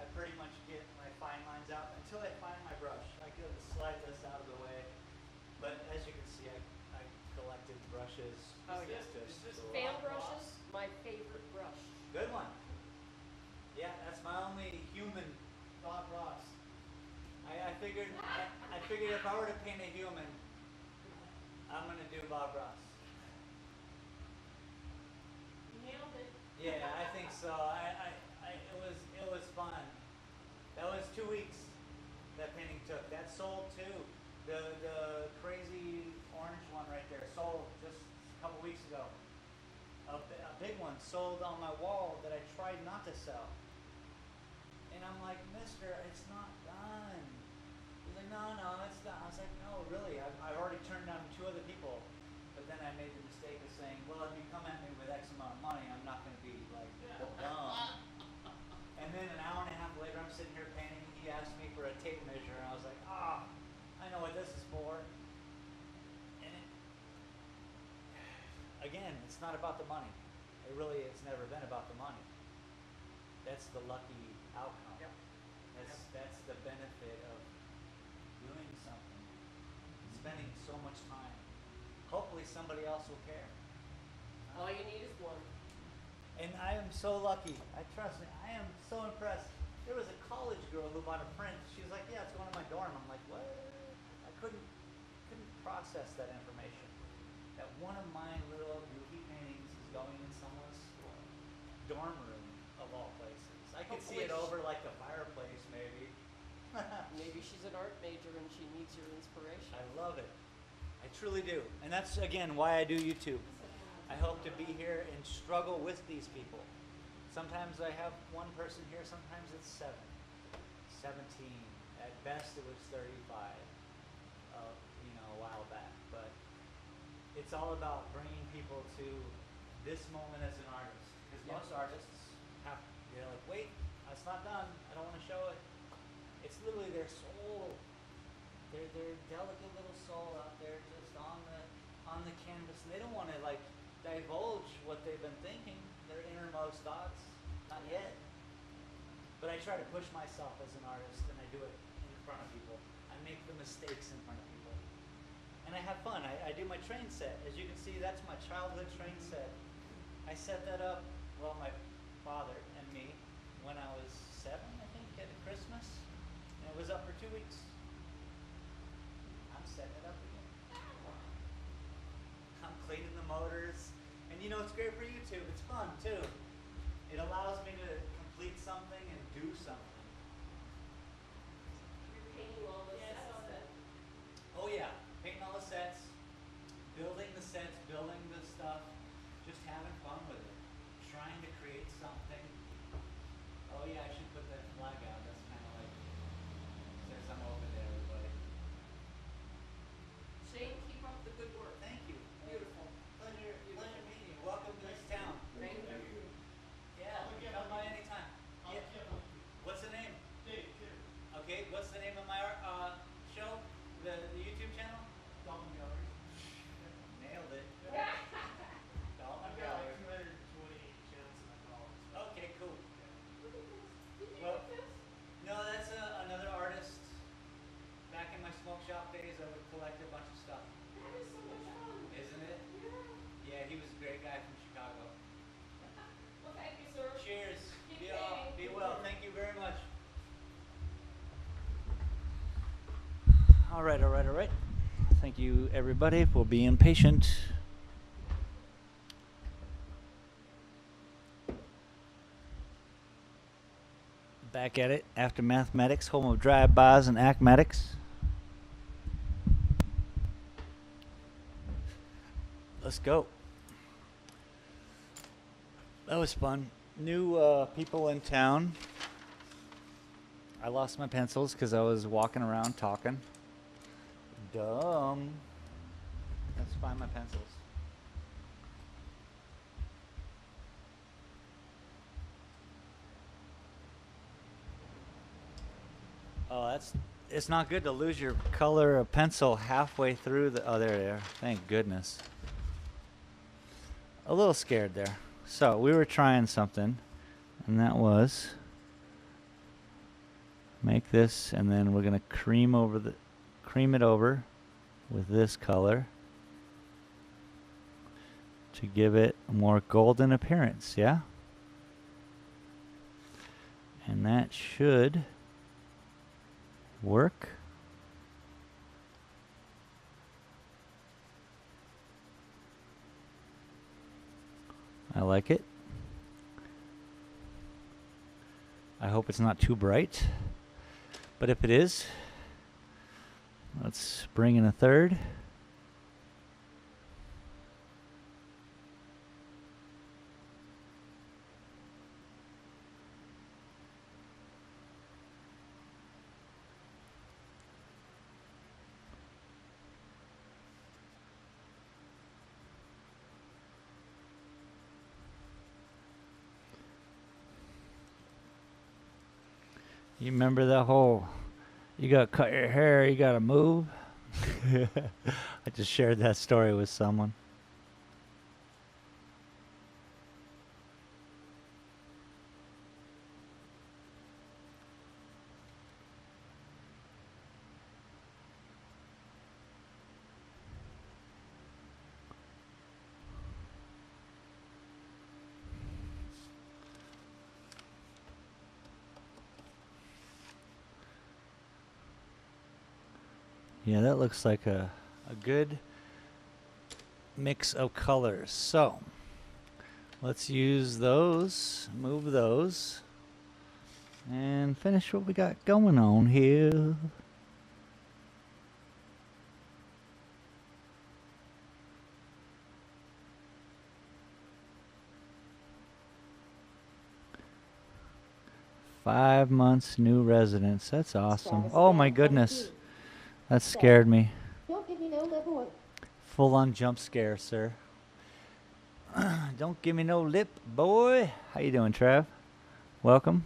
I pretty much get my fine lines out until I find my brush. I could slide this out of the way, but as you can see, I collected brushes. Oh, yeah. Just Fan brushes, my favorite brush. good one. Yeah, that's my only human. Bob Ross. I figured if I were to paint a human, I'm gonna do Bob Ross. Nailed it. Yeah, I think so. It was fun. That was 2 weeks that painting took. That sold too. The crazy orange one right there sold just a couple weeks ago. A big one sold on my wall that I tried not to sell. And I'm like, Mister, it's not done. He's like, no, it's done. I was like, no, really. I've already turned down 2 other people. But then I made the mistake of saying, well, if you come at me with X amount of money, I'm not going to be like dumb. And then an hour and a half later, I'm sitting here painting. He asked me for a tape measure, and I was like, I know what this is for. And again, it's not about the money. It's never been about the money. That's the lucky outcome. Yep. That's the benefit of doing something, spending so much time. Hopefully somebody else will care. All you need is one. And I am so lucky. Trust me, I am so impressed. There was a college girl who bought a print. She was like, yeah, it's going to my dorm. I'm like, what? I couldn't process that information. That one of my little goofy paintings is going in someone's dorm room of all places. I could see it over like the fireplace maybe. Maybe she's an art major and she needs your inspiration. I love it. I truly do. And that's, again, why I do YouTube. I hope to be here and struggle with these people. Sometimes I have one person here, sometimes it's 7. 17. At best it was 35, a while back. But it's all about bringing people to this moment as an artist. Because most artists they're like, wait, it's not done. I don't want to show it. It's literally their soul. Their delicate little soul out there just on the canvas. And they don't want to divulge what they've been thinking, their innermost thoughts. Not yet. But I try to push myself as an artist, and I do it in front of people. I make the mistakes in front of people. And I have fun. I do my train set. As you can see, that's my childhood train set. I set that up, well, my father and me, when I was 7, I think, at Christmas. And it was up for 2 weeks. I'm setting it up again. I'm cleaning the motors. And it's great for YouTube. It's fun, too. It allows me to complete something and do something. You're painting all the sets then. Oh, yeah. Painting all the sets, building the stuff. trying to create something. Oh yeah, I should put that flag out. That's kind of like says I'm open to everybody. Shane, keep up the good work. Thank you. Beautiful. Pleasure meeting you. Welcome to this town. Thank you. Yeah, come by anytime. Yeah. What's the name? Dave, Okay, what's the name of my show? The YouTube channel? Dalton Gallery. Nailed it. Dalton I've got Gallery. like 220 channels in my college. Okay, cool. Look at this. Did you Well, make this? no, that's another artist. Back in my smoke shop days, I would collect a bunch of stuff. That is so much fun. Isn't it? Yeah. Yeah, he was a great guy from Chicago. Well, thank you, sir. Cheers. Keep Be painting. well. Thank you very much. All right. Thank you, everybody, for being patient. Back at it after mathematics, home of drive-bys and acmatics. Let's go. That was fun. New people in town. I lost my pencils because I was walking around talking. Dumb. Let's find my pencils. Oh, it's not good to lose your color of pencil halfway through the, oh, there they are. Thank goodness. A little scared there. So we were trying something, and that was make this, and then we're gonna cream it over with this color to give it a more golden appearance, yeah? And that should work. I like it. I hope it's not too bright, but if it is, let's bring in a third. You remember that whole, you gotta cut your hair, you gotta move? I just shared that story with someone. Yeah, that looks like a good mix of colors. So let's use those, move those, and finish what we got going on here. "5 months new residence." That's awesome. Oh my goodness. That scared me. Don't give me no lip boy. Full on jump scare, sir. Don't give me no lip, boy. How you doing, Trav? Welcome.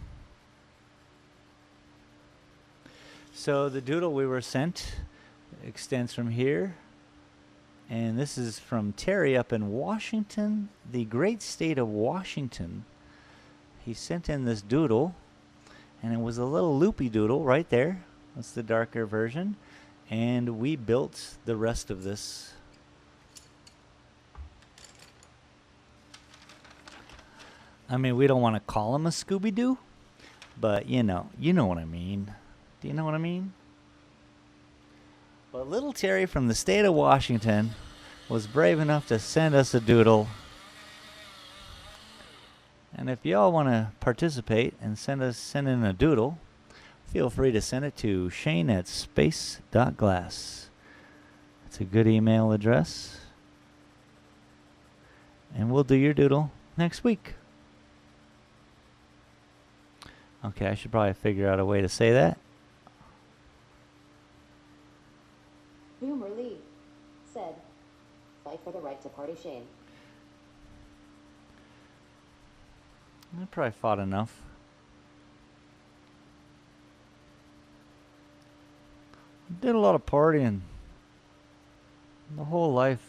So the doodle we were sent extends from here. And this is from Terry up in Washington, the great state of Washington. He sent in this doodle, and it was a little loopy doodle right there. That's the darker version. And we built the rest of this. I mean, we don't want to call him a Scooby-Doo, but you know what I mean. Do you know what I mean? But little Terry from the state of Washington was brave enough to send us a doodle. And if y'all want to participate and send in a doodle, feel free to send it to shane@space.glass. It's a good email address. And we'll do your doodle next week. Okay, I should probably figure out a way to say that. Boomer Lee said, fight for the right to party Shane. I probably fought enough. Did a lot of partying. The whole life.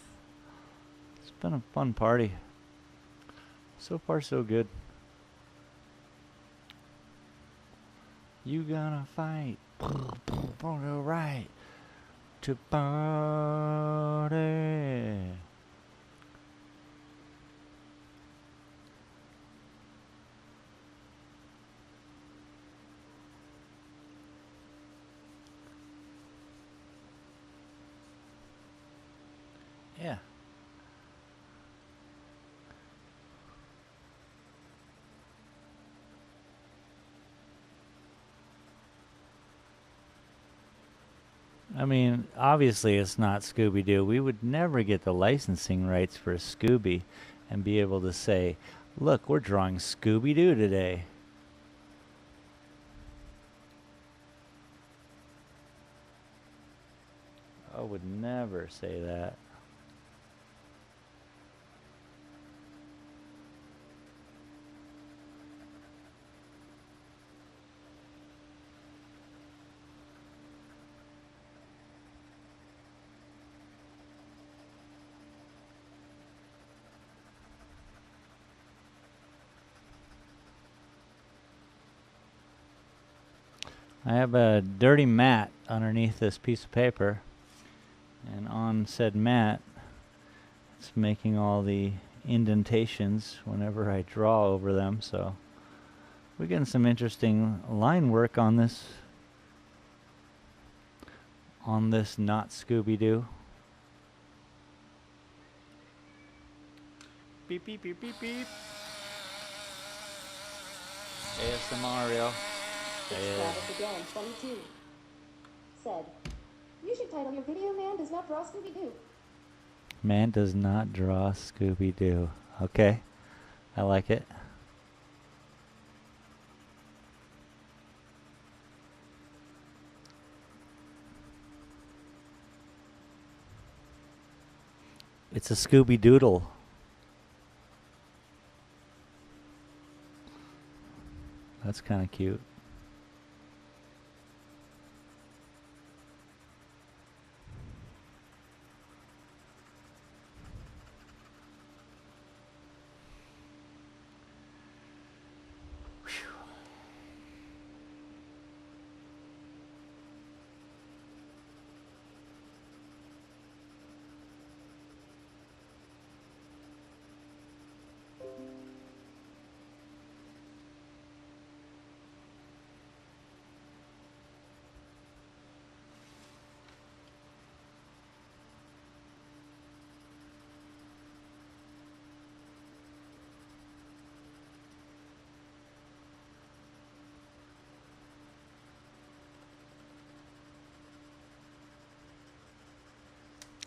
It's been a fun party. So far, so good. You gonna fight for the right to party. Yeah. I mean, obviously it's not Scooby-Doo. We would never get the licensing rights for Scooby and be able to say, look, we're drawing Scooby-Doo today. I would never say that. I have a dirty mat underneath this piece of paper, and on said mat, it's making all the indentations whenever I draw over them, so we're getting some interesting line work on this not Scooby-Doo. Beep, beep, beep, beep, beep. ASMR, yo. It's Travis again, 22. Said, you should title your video Man Does Not Draw Scooby-Doo. Man does not draw Scooby-Doo. Okay, I like it. It's a Scooby-Doodle. That's kind of cute.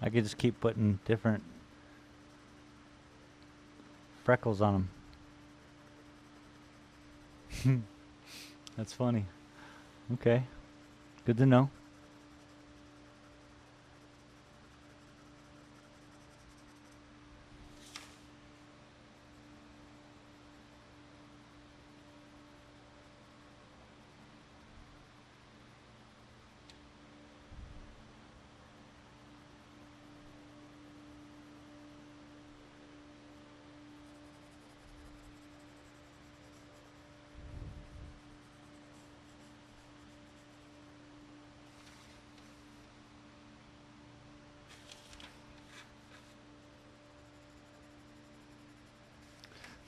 I could just keep putting different freckles on them. That's funny. Okay. Good to know.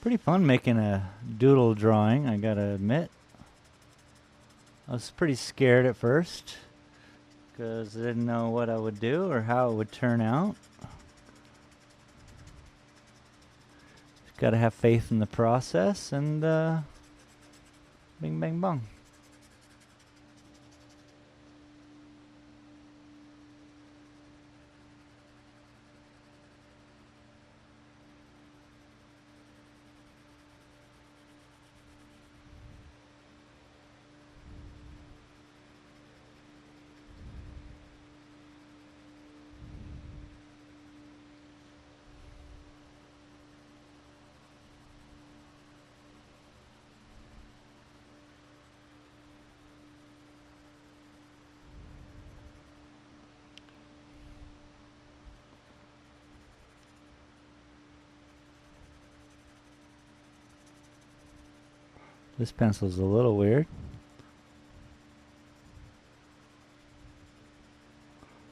Pretty fun making a doodle drawing, I gotta admit. I was pretty scared at first because I didn't know what I would do or how it would turn out. Just gotta have faith in the process and bing bang bong. This pencil's a little weird.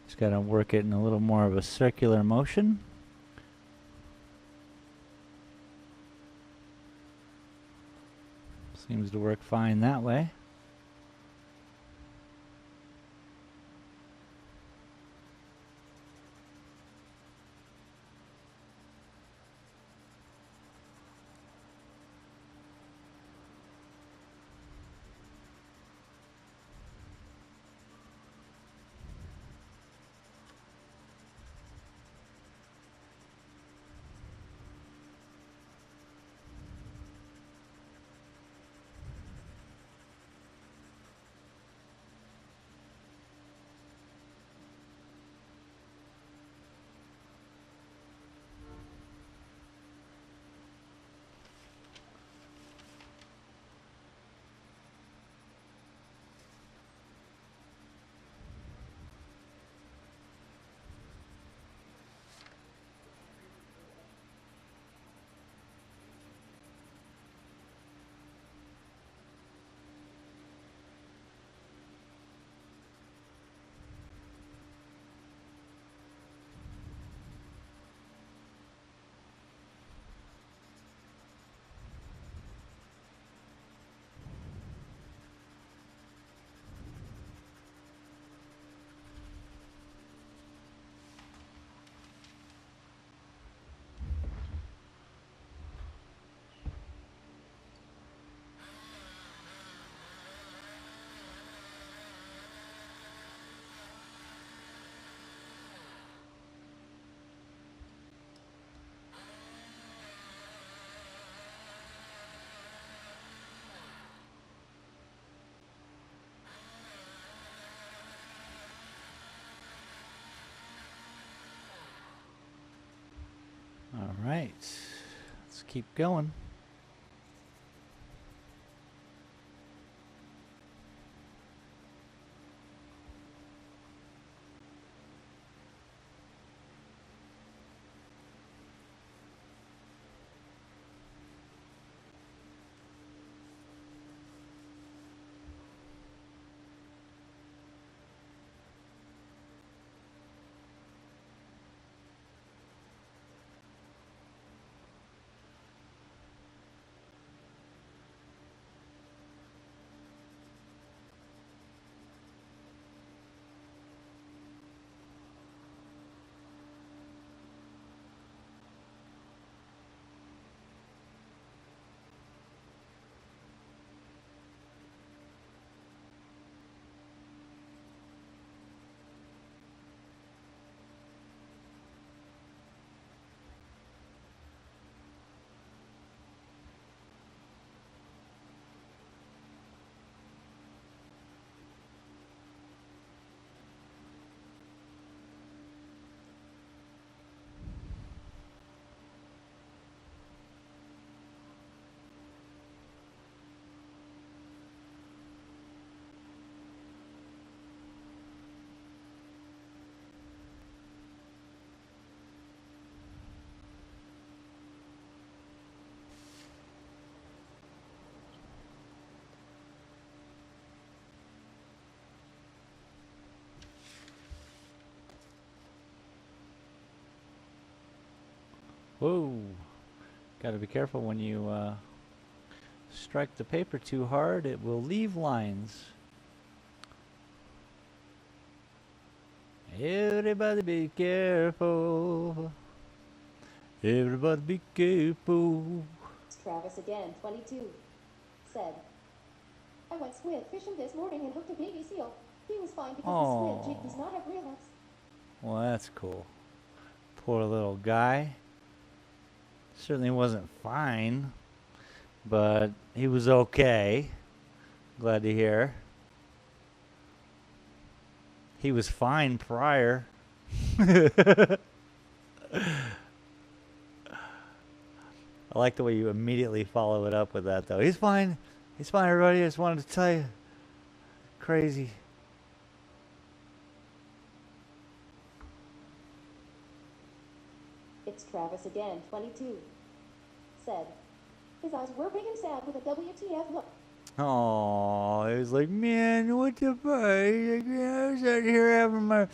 Just got to work it in a little more of a circular motion. Seems to work fine that way. All right, let's keep going. Whoa, got to be careful when you strike the paper too hard, it will leave lines. Everybody be careful. Everybody be careful. Travis again, 22, said, I went squid fishing this morning and hooked a baby seal. He was fine because the squid jig does not have real hooks. Well, that's cool. Poor little guy. Certainly wasn't fine, but he was okay. Glad to hear. He was fine prior. I like the way you immediately follow it up with that, though. He's fine. He's fine, everybody. I just wanted to tell you. Crazy. It's Travis again, 22, said, His eyes were big and sad with a WTF look. Oh, it was like, man, what the fuck? He's like, "Yeah, I was out here having my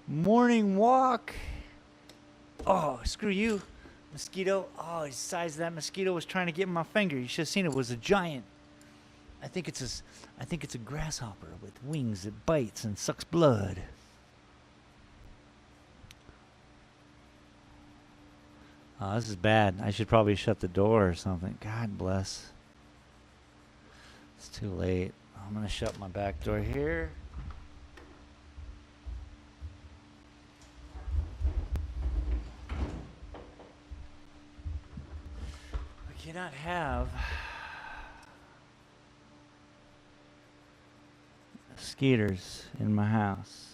morning walk. Oh, screw you, mosquito. Oh, the size of that mosquito was trying to get in my finger. You should have seen it. It was a giant. I think it's a grasshopper with wings that bites and sucks blood. Oh, this is bad. I should probably shut the door or something. God bless. It's too late. I'm going to shut my back door here. We cannot have mosquitoes in my house.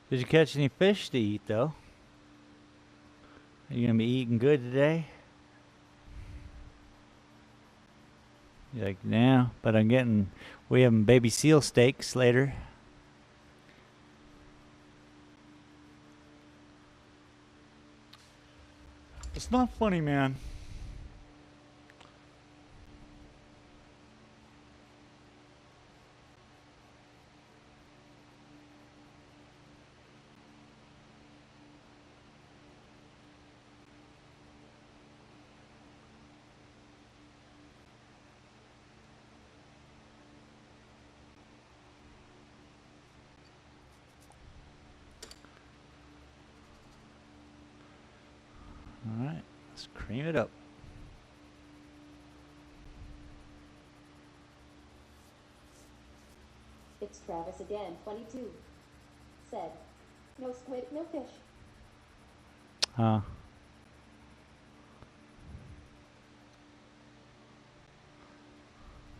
Did you catch any fish to eat, though? Are you going to be eating good today? You're like, nah, but we having baby seal steaks later. It's not funny, man. All right, let's cream it up. It's Travis again, 22. Said, no squid, no fish. Huh.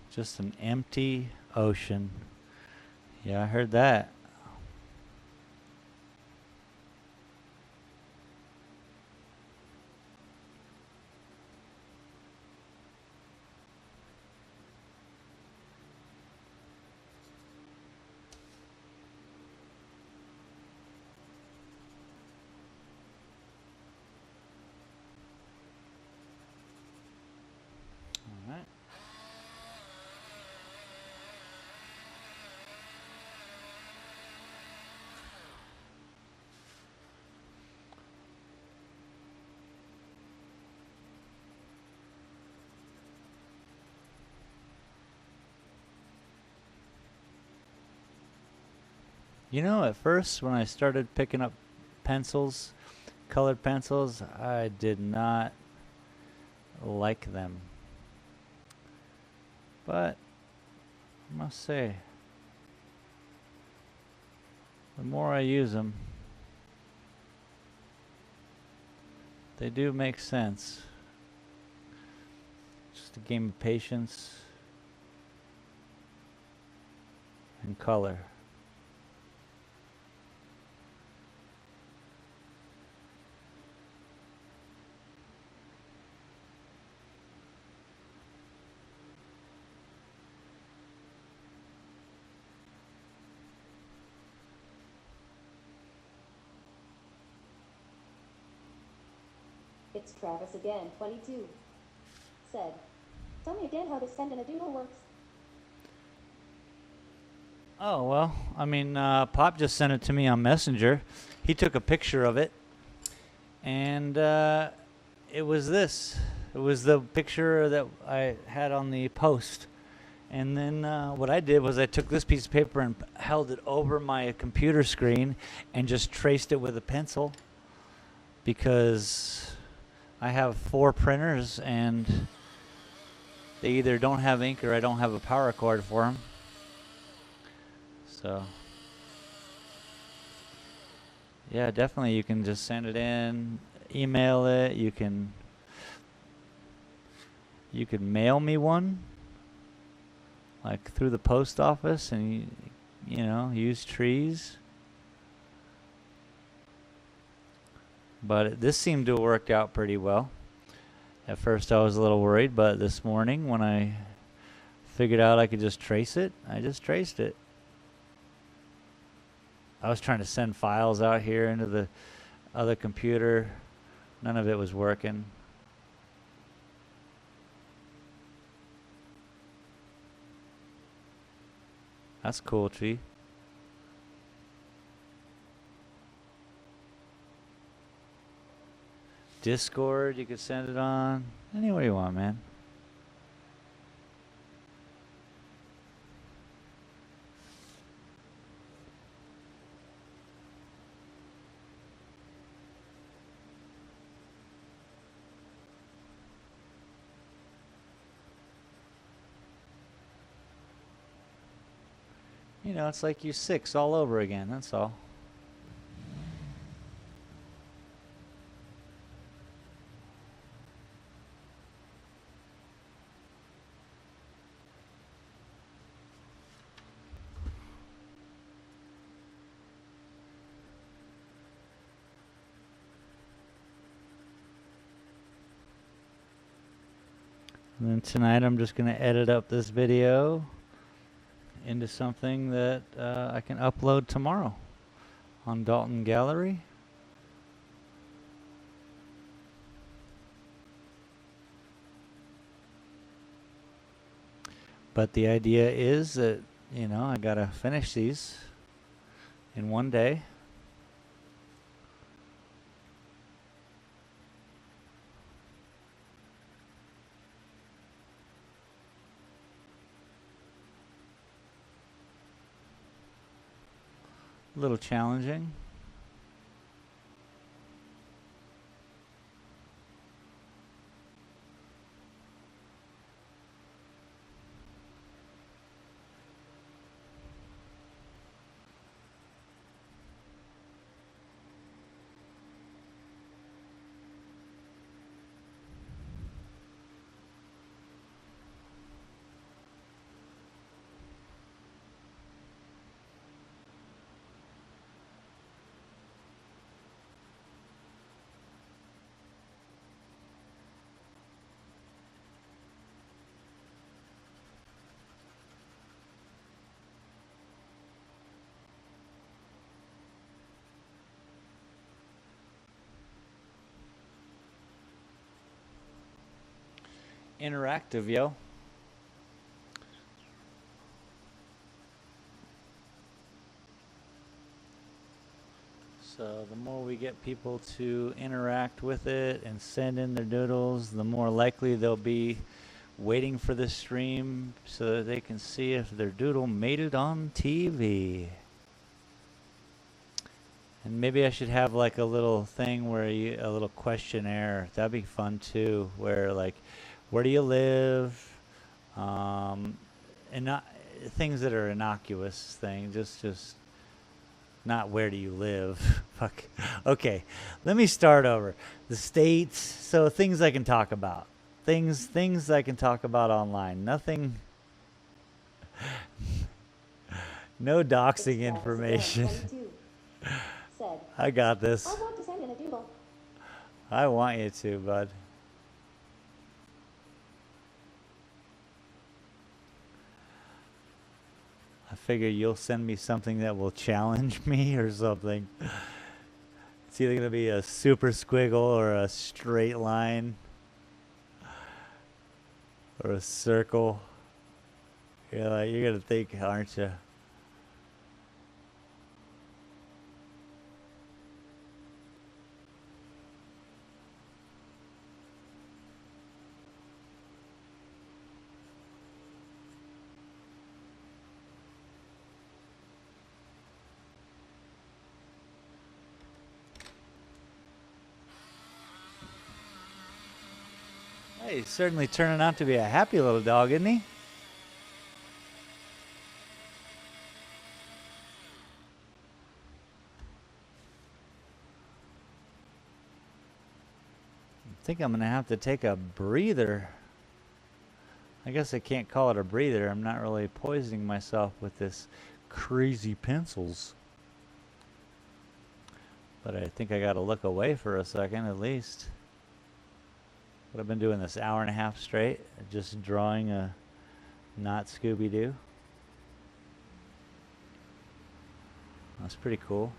Just an empty ocean. Yeah, I heard that. All right. You know, at first when I started picking up pencils, colored pencils, I did not like them. But I must say, the more I use them, they do make sense. Just a game of patience and color. It's Travis again, 22. Said, tell me again how to send in a doodle works. Oh, well, I mean, Pop just sent it to me on Messenger. He took a picture of it, and it was this. It was the picture that I had on the post. And then what I did was I took this piece of paper and held it over my computer screen and just traced it with a pencil. because I have 4 printers and they either don't have ink or I don't have a power cord for them. So yeah, definitely you can just send it in, email it, you can mail me one, like through the post office, and you know, use trees. But this seemed to have worked out pretty well. At first I was a little worried, but this morning when I figured out I could just trace it, I just traced it. I was trying to send files out here into the other computer. None of it was working. That's cool, Tree. Discord, you could send it on. Anywhere you want, man. You know, it's like you 6 all over again, that's all. And then tonight I'm just going to edit up this video into something that I can upload tomorrow on Dalton Gallery. But the idea is that, you know, I gotta finish these in one day. A little challenging. Interactive, yo. So the more we get people to interact with it and send in their doodles, the more likely they'll be waiting for the stream so that they can see if their doodle made it on TV. And maybe I should have like a little thing where a little questionnaire. That'd be fun too, where like, where do you live? And not things that are innocuous things, just not where do you live. Fuck. Okay, let me start over. The states, so things I can talk about. Things I can talk about online. Nothing, no doxing information. Said, I got this. I want to send in a doodle. I want you to, bud. I figure you'll send me something that will challenge me or something. It's either going to be a super squiggle or a straight line or a circle. You're going to think, aren't you? Hey, he's certainly turning out to be a happy little dog, isn't he? I think I'm gonna have to take a breather. I guess I can't call it a breather. I'm not really poisoning myself with this crazy pencils. But I think I gotta look away for a second at least. But I've been doing this hour and a half straight, just drawing a not Scooby-Doo. That's pretty cool.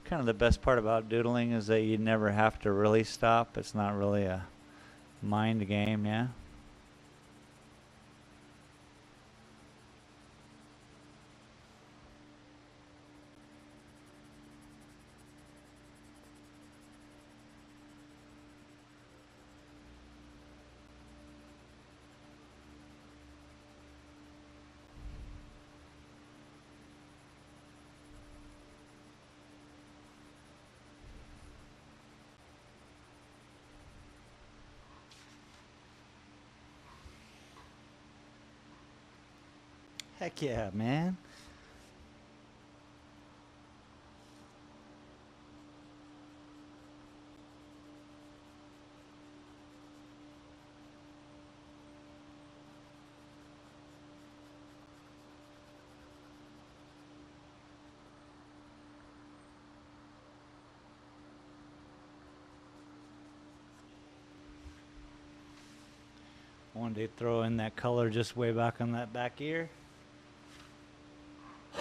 Kind of the best part about doodling is that you never have to really stop. It's not really a mind game, yeah? Heck yeah, man. I wanted to throw in that color just way back on that back ear.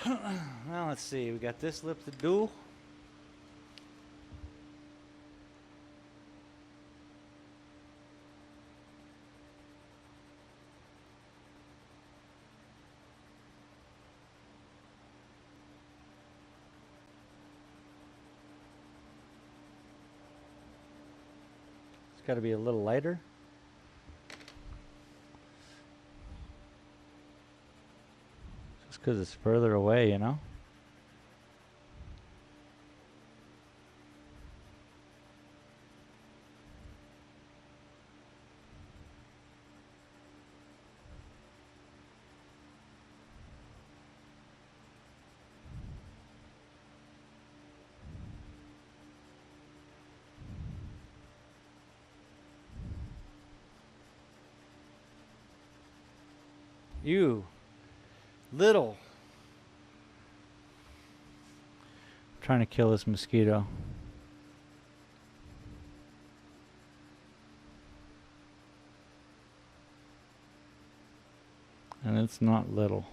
Now let's see, we got this lip to do. It's got to be a little lighter. Just because it's further away, you know? You little. I'm trying to kill this mosquito. And it's not little.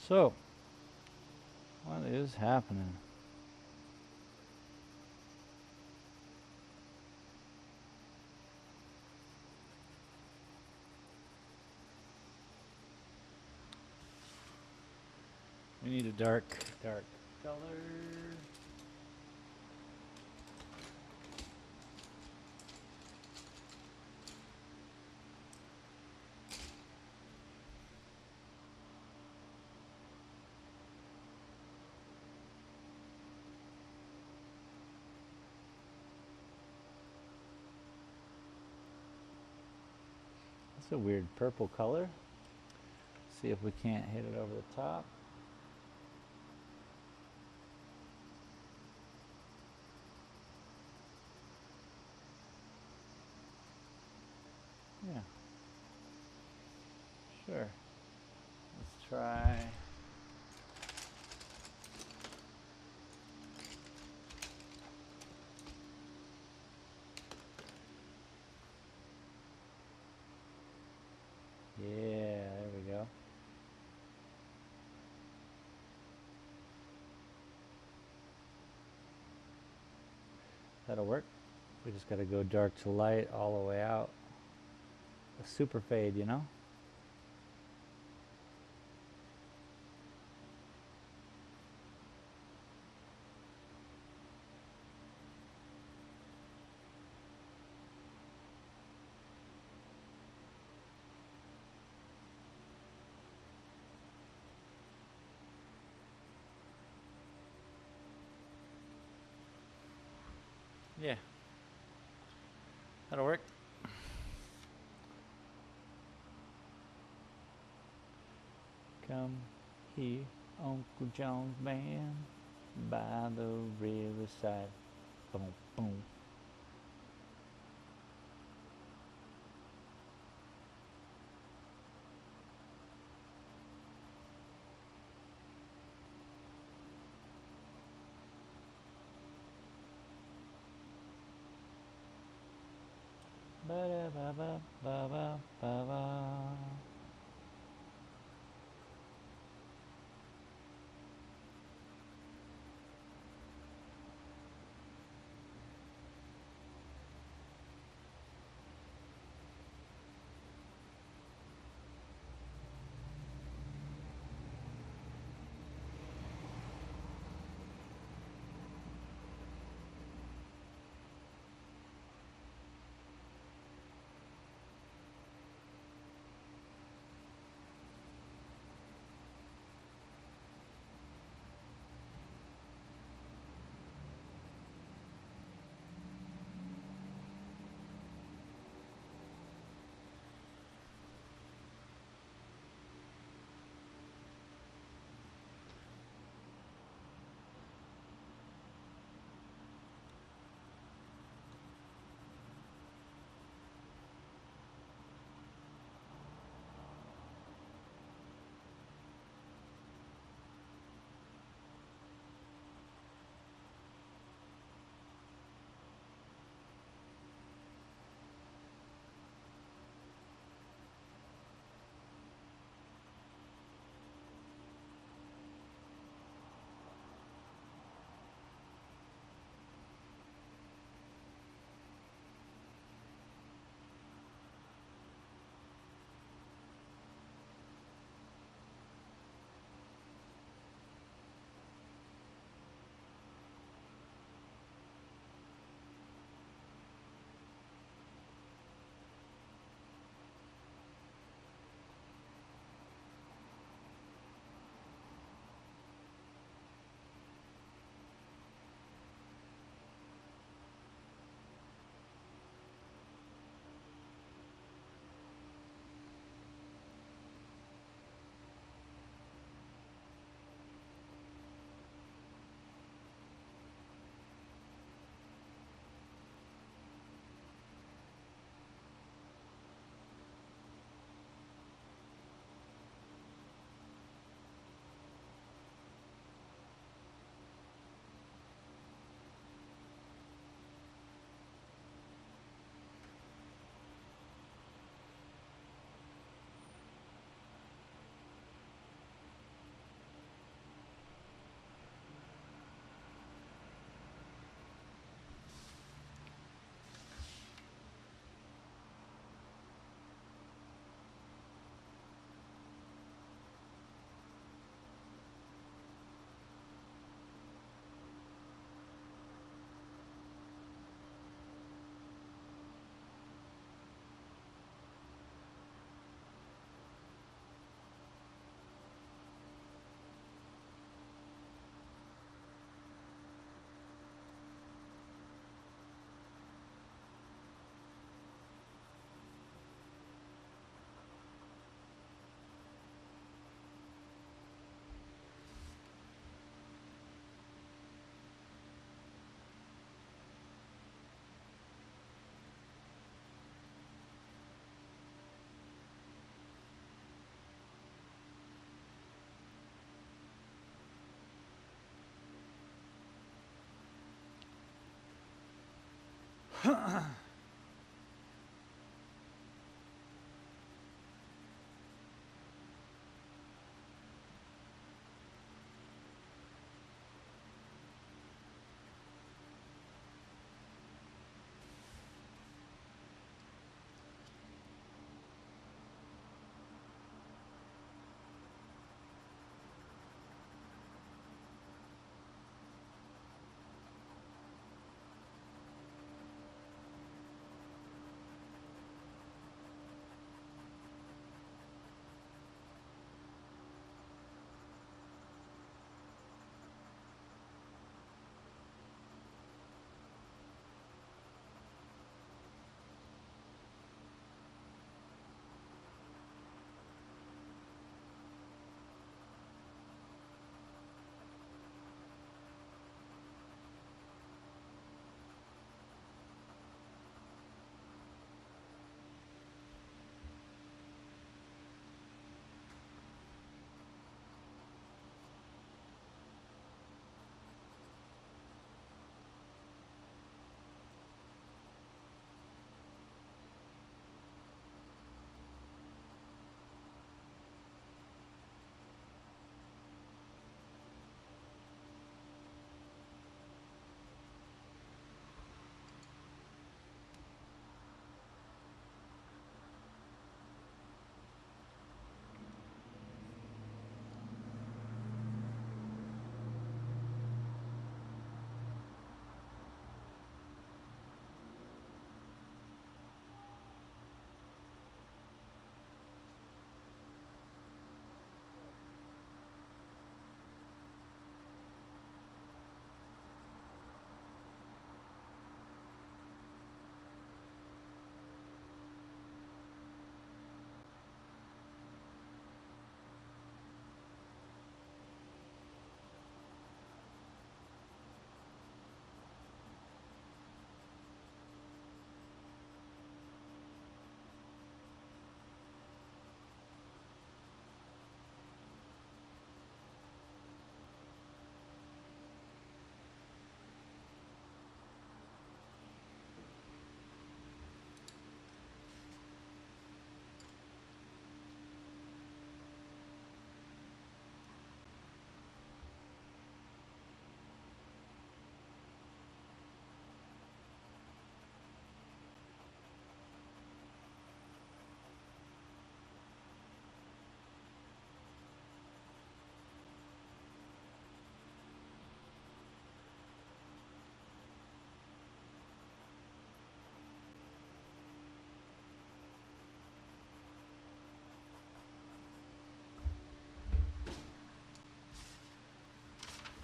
So, what is happening? We need a dark color. That's a weird purple color. See if we can't hit it over the top. Yeah. Sure. Let's try. Yeah, there we go. That'll work. We just got to go dark to light all the way out. A super fade, you know? Yeah. That'll work. Come here, Uncle John's man, by the riverside. Boom, boom. Ba-da-ba-ba-ba-ba-ba.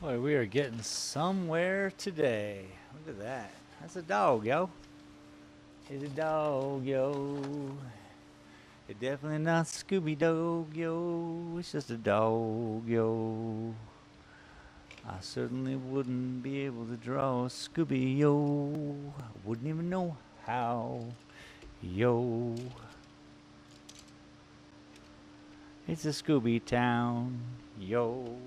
Boy, we are getting somewhere today. Look at that. That's a dog, yo. It's a dog, yo. It's definitely not Scooby Dog, yo. It's just a dog, yo. I certainly wouldn't be able to draw a Scooby, yo. I wouldn't even know how, yo. It's a Scooby Town, yo.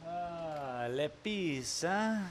Ah, le pizza.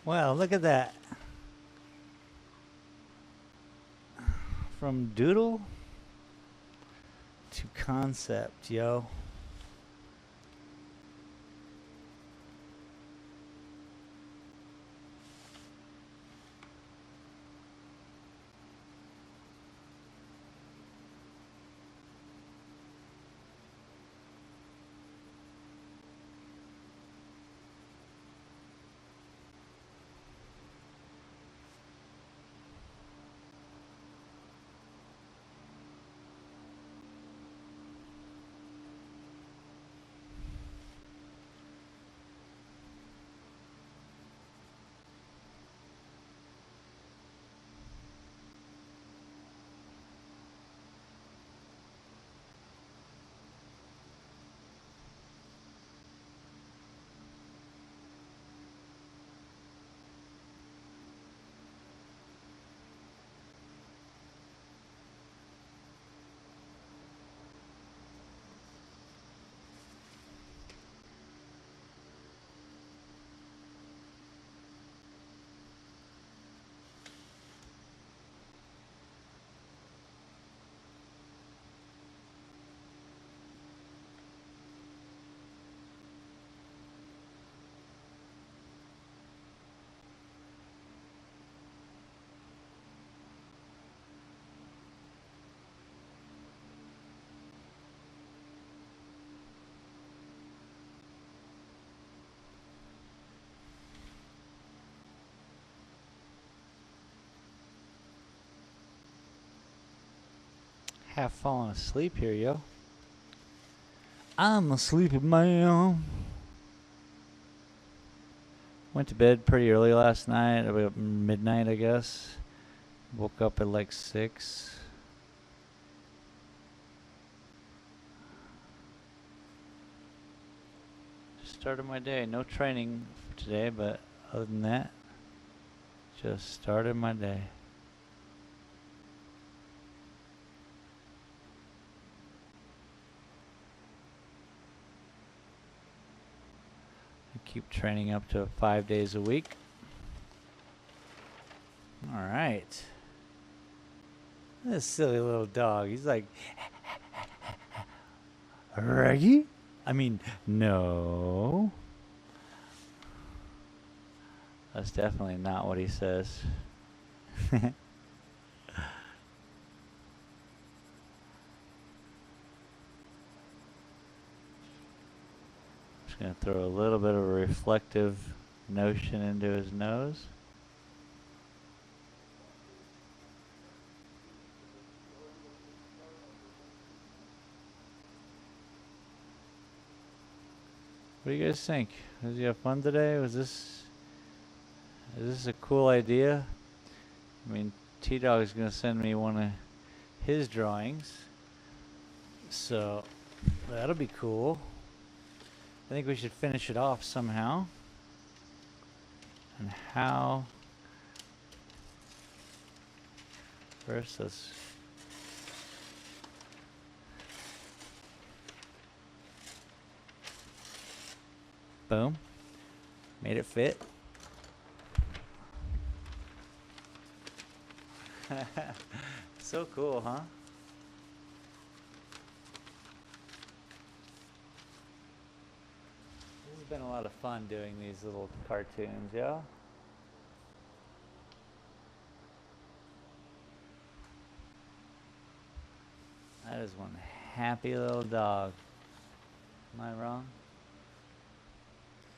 Well, look at that. From doodle to concept, yo. Half falling asleep here, yo. I'm a sleepy man. Went to bed pretty early last night, about midnight, I guess. Woke up at like 6. Just started my day. No training for today, but other than that, just started my day. Keep training up to 5 days a week. All right. This silly little dog. He's like, Reggie? I mean, no. That's definitely not what he says. Gonna throw a little bit of a reflective notion into his nose. What do you guys think? Did you have fun today? Is this a cool idea? I mean, T-Dog is gonna send me one of his drawings, so that'll be cool. I think we should finish it off somehow. And how? First, let's. Boom. Made it fit. So cool, huh? Been a lot of fun doing these little cartoons, yeah? That is one happy little dog. Am I wrong?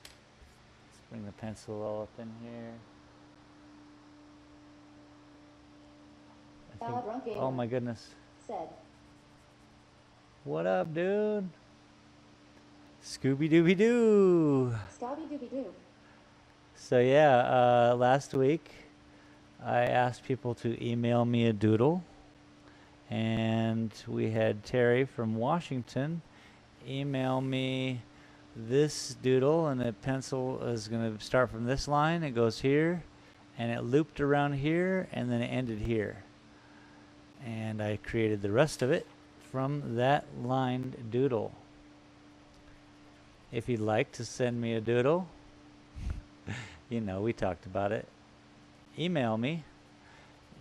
Let's bring the pencil all up in here. Oh my goodness. Said. What up, dude? Scooby-Dooby-Doo. Scooby-Dooby-Doo. So yeah, last week I asked people to email me a doodle, and we had Terry from Washington email me this doodle, and the pencil is going to start from this line. It goes here, and it looped around here, and then it ended here. And I created the rest of it from that lined doodle. If you'd like to send me a doodle, You know, we talked about it. Email me,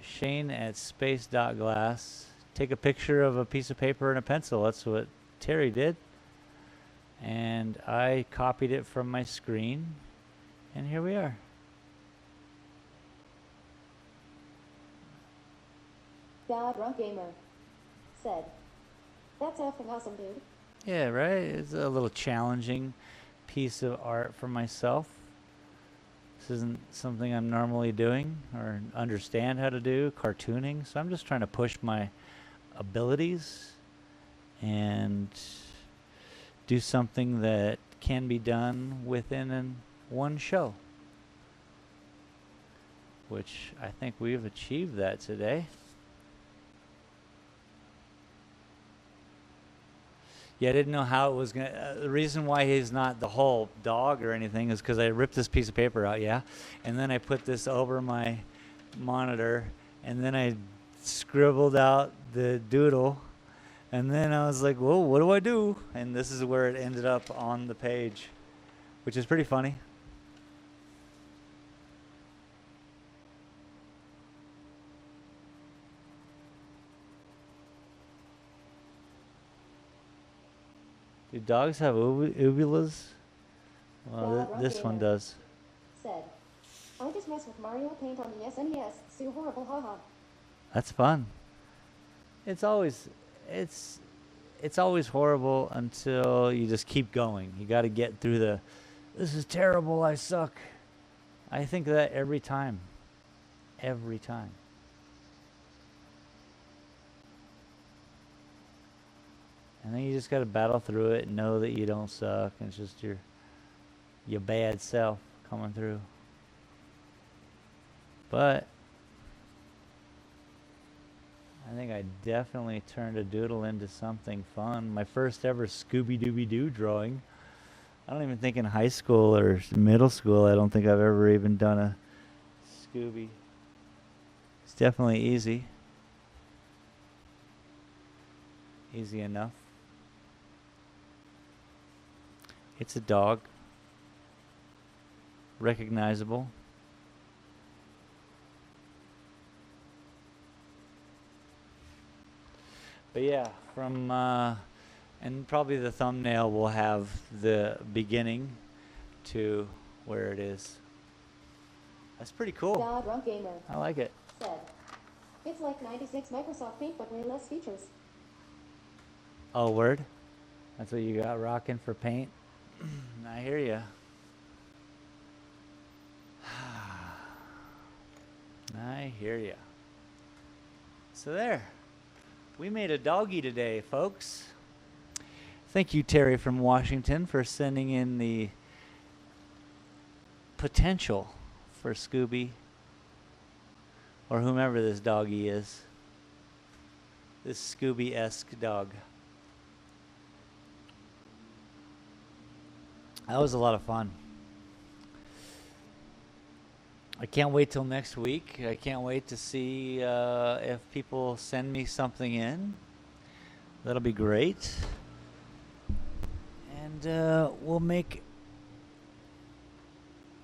shane@space.glass. Take a picture of a piece of paper and a pencil. That's what Terry did. And I copied it from my screen. And here we are. God Drunk Gamer said, "That's effing awesome, dude." Yeah, right? It's a little challenging piece of art for myself. This isn't something I'm normally doing or understand how to do, cartooning. So I'm just trying to push my abilities and do something that can be done within one show, which I think we've achieved that today. Yeah, I didn't know how it was going to... the reason why he's not the whole dog or anything is because I ripped this piece of paper out, yeah? And then I put this over my monitor, and then I scribbled out the doodle, and then I was like, whoa, what do I do? And this is where it ended up on the page, which is pretty funny. Do dogs have uvulas? Well, this one does. Said, "I just messed with Mario Paint on the SNES. So horrible, haha." That's fun. It's always horrible until you just keep going. You got to get through the, this is terrible, I suck. I think of that every time. Every time. And then you just got to battle through it and know that you don't suck. And it's just your bad self coming through. But I think I definitely turned a doodle into something fun. My first ever Scooby-Dooby-Doo drawing. I don't even think in high school or middle school, I don't think I've ever even done a Scooby. It's definitely easy. Easy enough. It's a dog. Recognizable. But yeah, from and probably the thumbnail will have the beginning to where it is. That's pretty cool. God Drunk Gamer I like it. said, "It's like 96 Microsoft Paint, but way less features." Oh, word? That's what you got rocking for paint? I hear ya. I hear ya. So there. We made a doggy today, folks. Thank you, Terry from Washington, for sending in the potential for Scooby or whomever this doggy is. This Scooby-esque dog. That was a lot of fun. I can't wait till next week. I can't wait to see if people send me something in. That'll be great. And we'll make...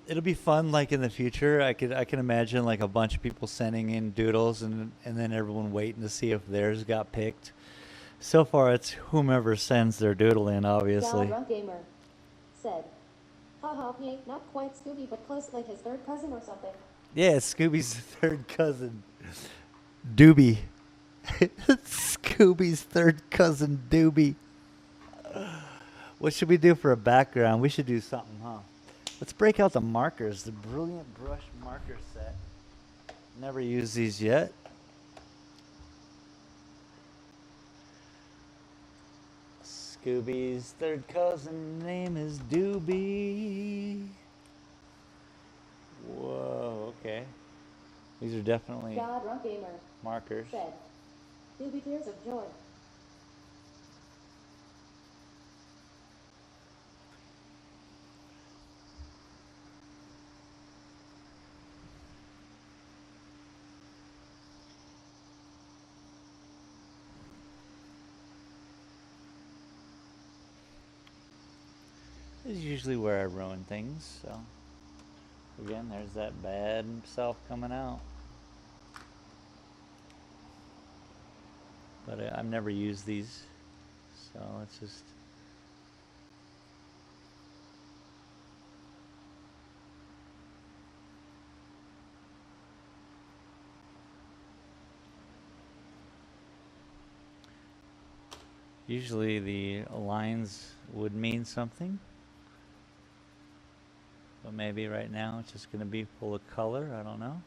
It'll be fun, like in the future. I can imagine like a bunch of people sending in doodles and then everyone waiting to see if theirs got picked. So far, it's whomever sends their doodle in, obviously. God Drunk Gamer said, "Haha, he ain't not quite Scooby, but close, like his third cousin or something." Yeah, Scooby's third cousin, Doobie. Scooby's third cousin, Doobie. What should we do for a background? We should do something, huh? Let's break out the markers, the Brilliant Brush marker set. Never used these yet. Scooby's third cousin name is Doobie. Whoa, okay. These are definitely God Drunk Gamer markers. said, "Doobie tears of joy." This is usually where I ruin things, so Again, there's that bad self coming out. But I've never used these, so it's just... Usually the lines would mean something, but maybe right now it's just going to be full of color. I don't know.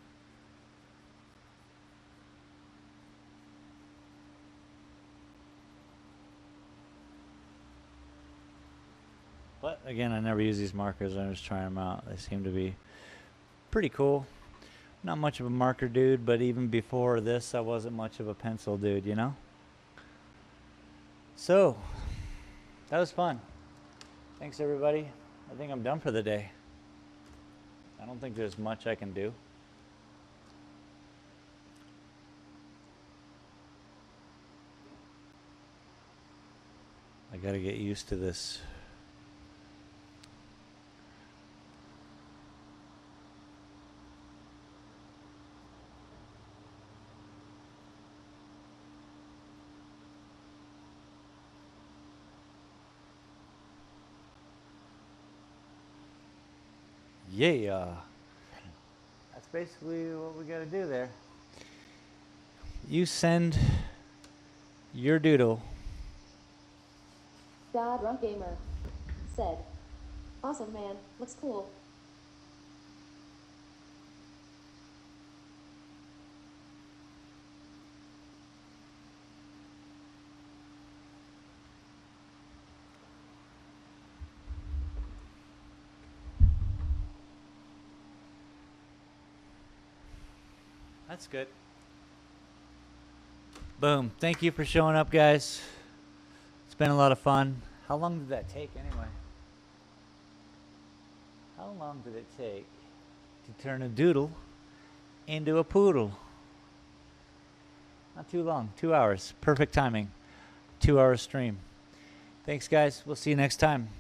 But again, I never use these markers. I'm just trying them out. They seem to be pretty cool. Not much of a marker dude, but even before this, I wasn't much of a pencil dude, you know? So, that was fun. Thanks, everybody. I think I'm done for the day. I don't think there's much I can do. I gotta get used to this. Yeah. That's basically what we gotta do there. You send your doodle. Drunk Gamer said, awesome man, looks cool. That's good. Boom. Thank you for showing up, guys. It's been a lot of fun. How long did that take anyway? How long did it take to turn a doodle into a poodle? Not too long. 2 hours. Perfect timing. 2 hour stream. Thanks, guys. We'll see you next time.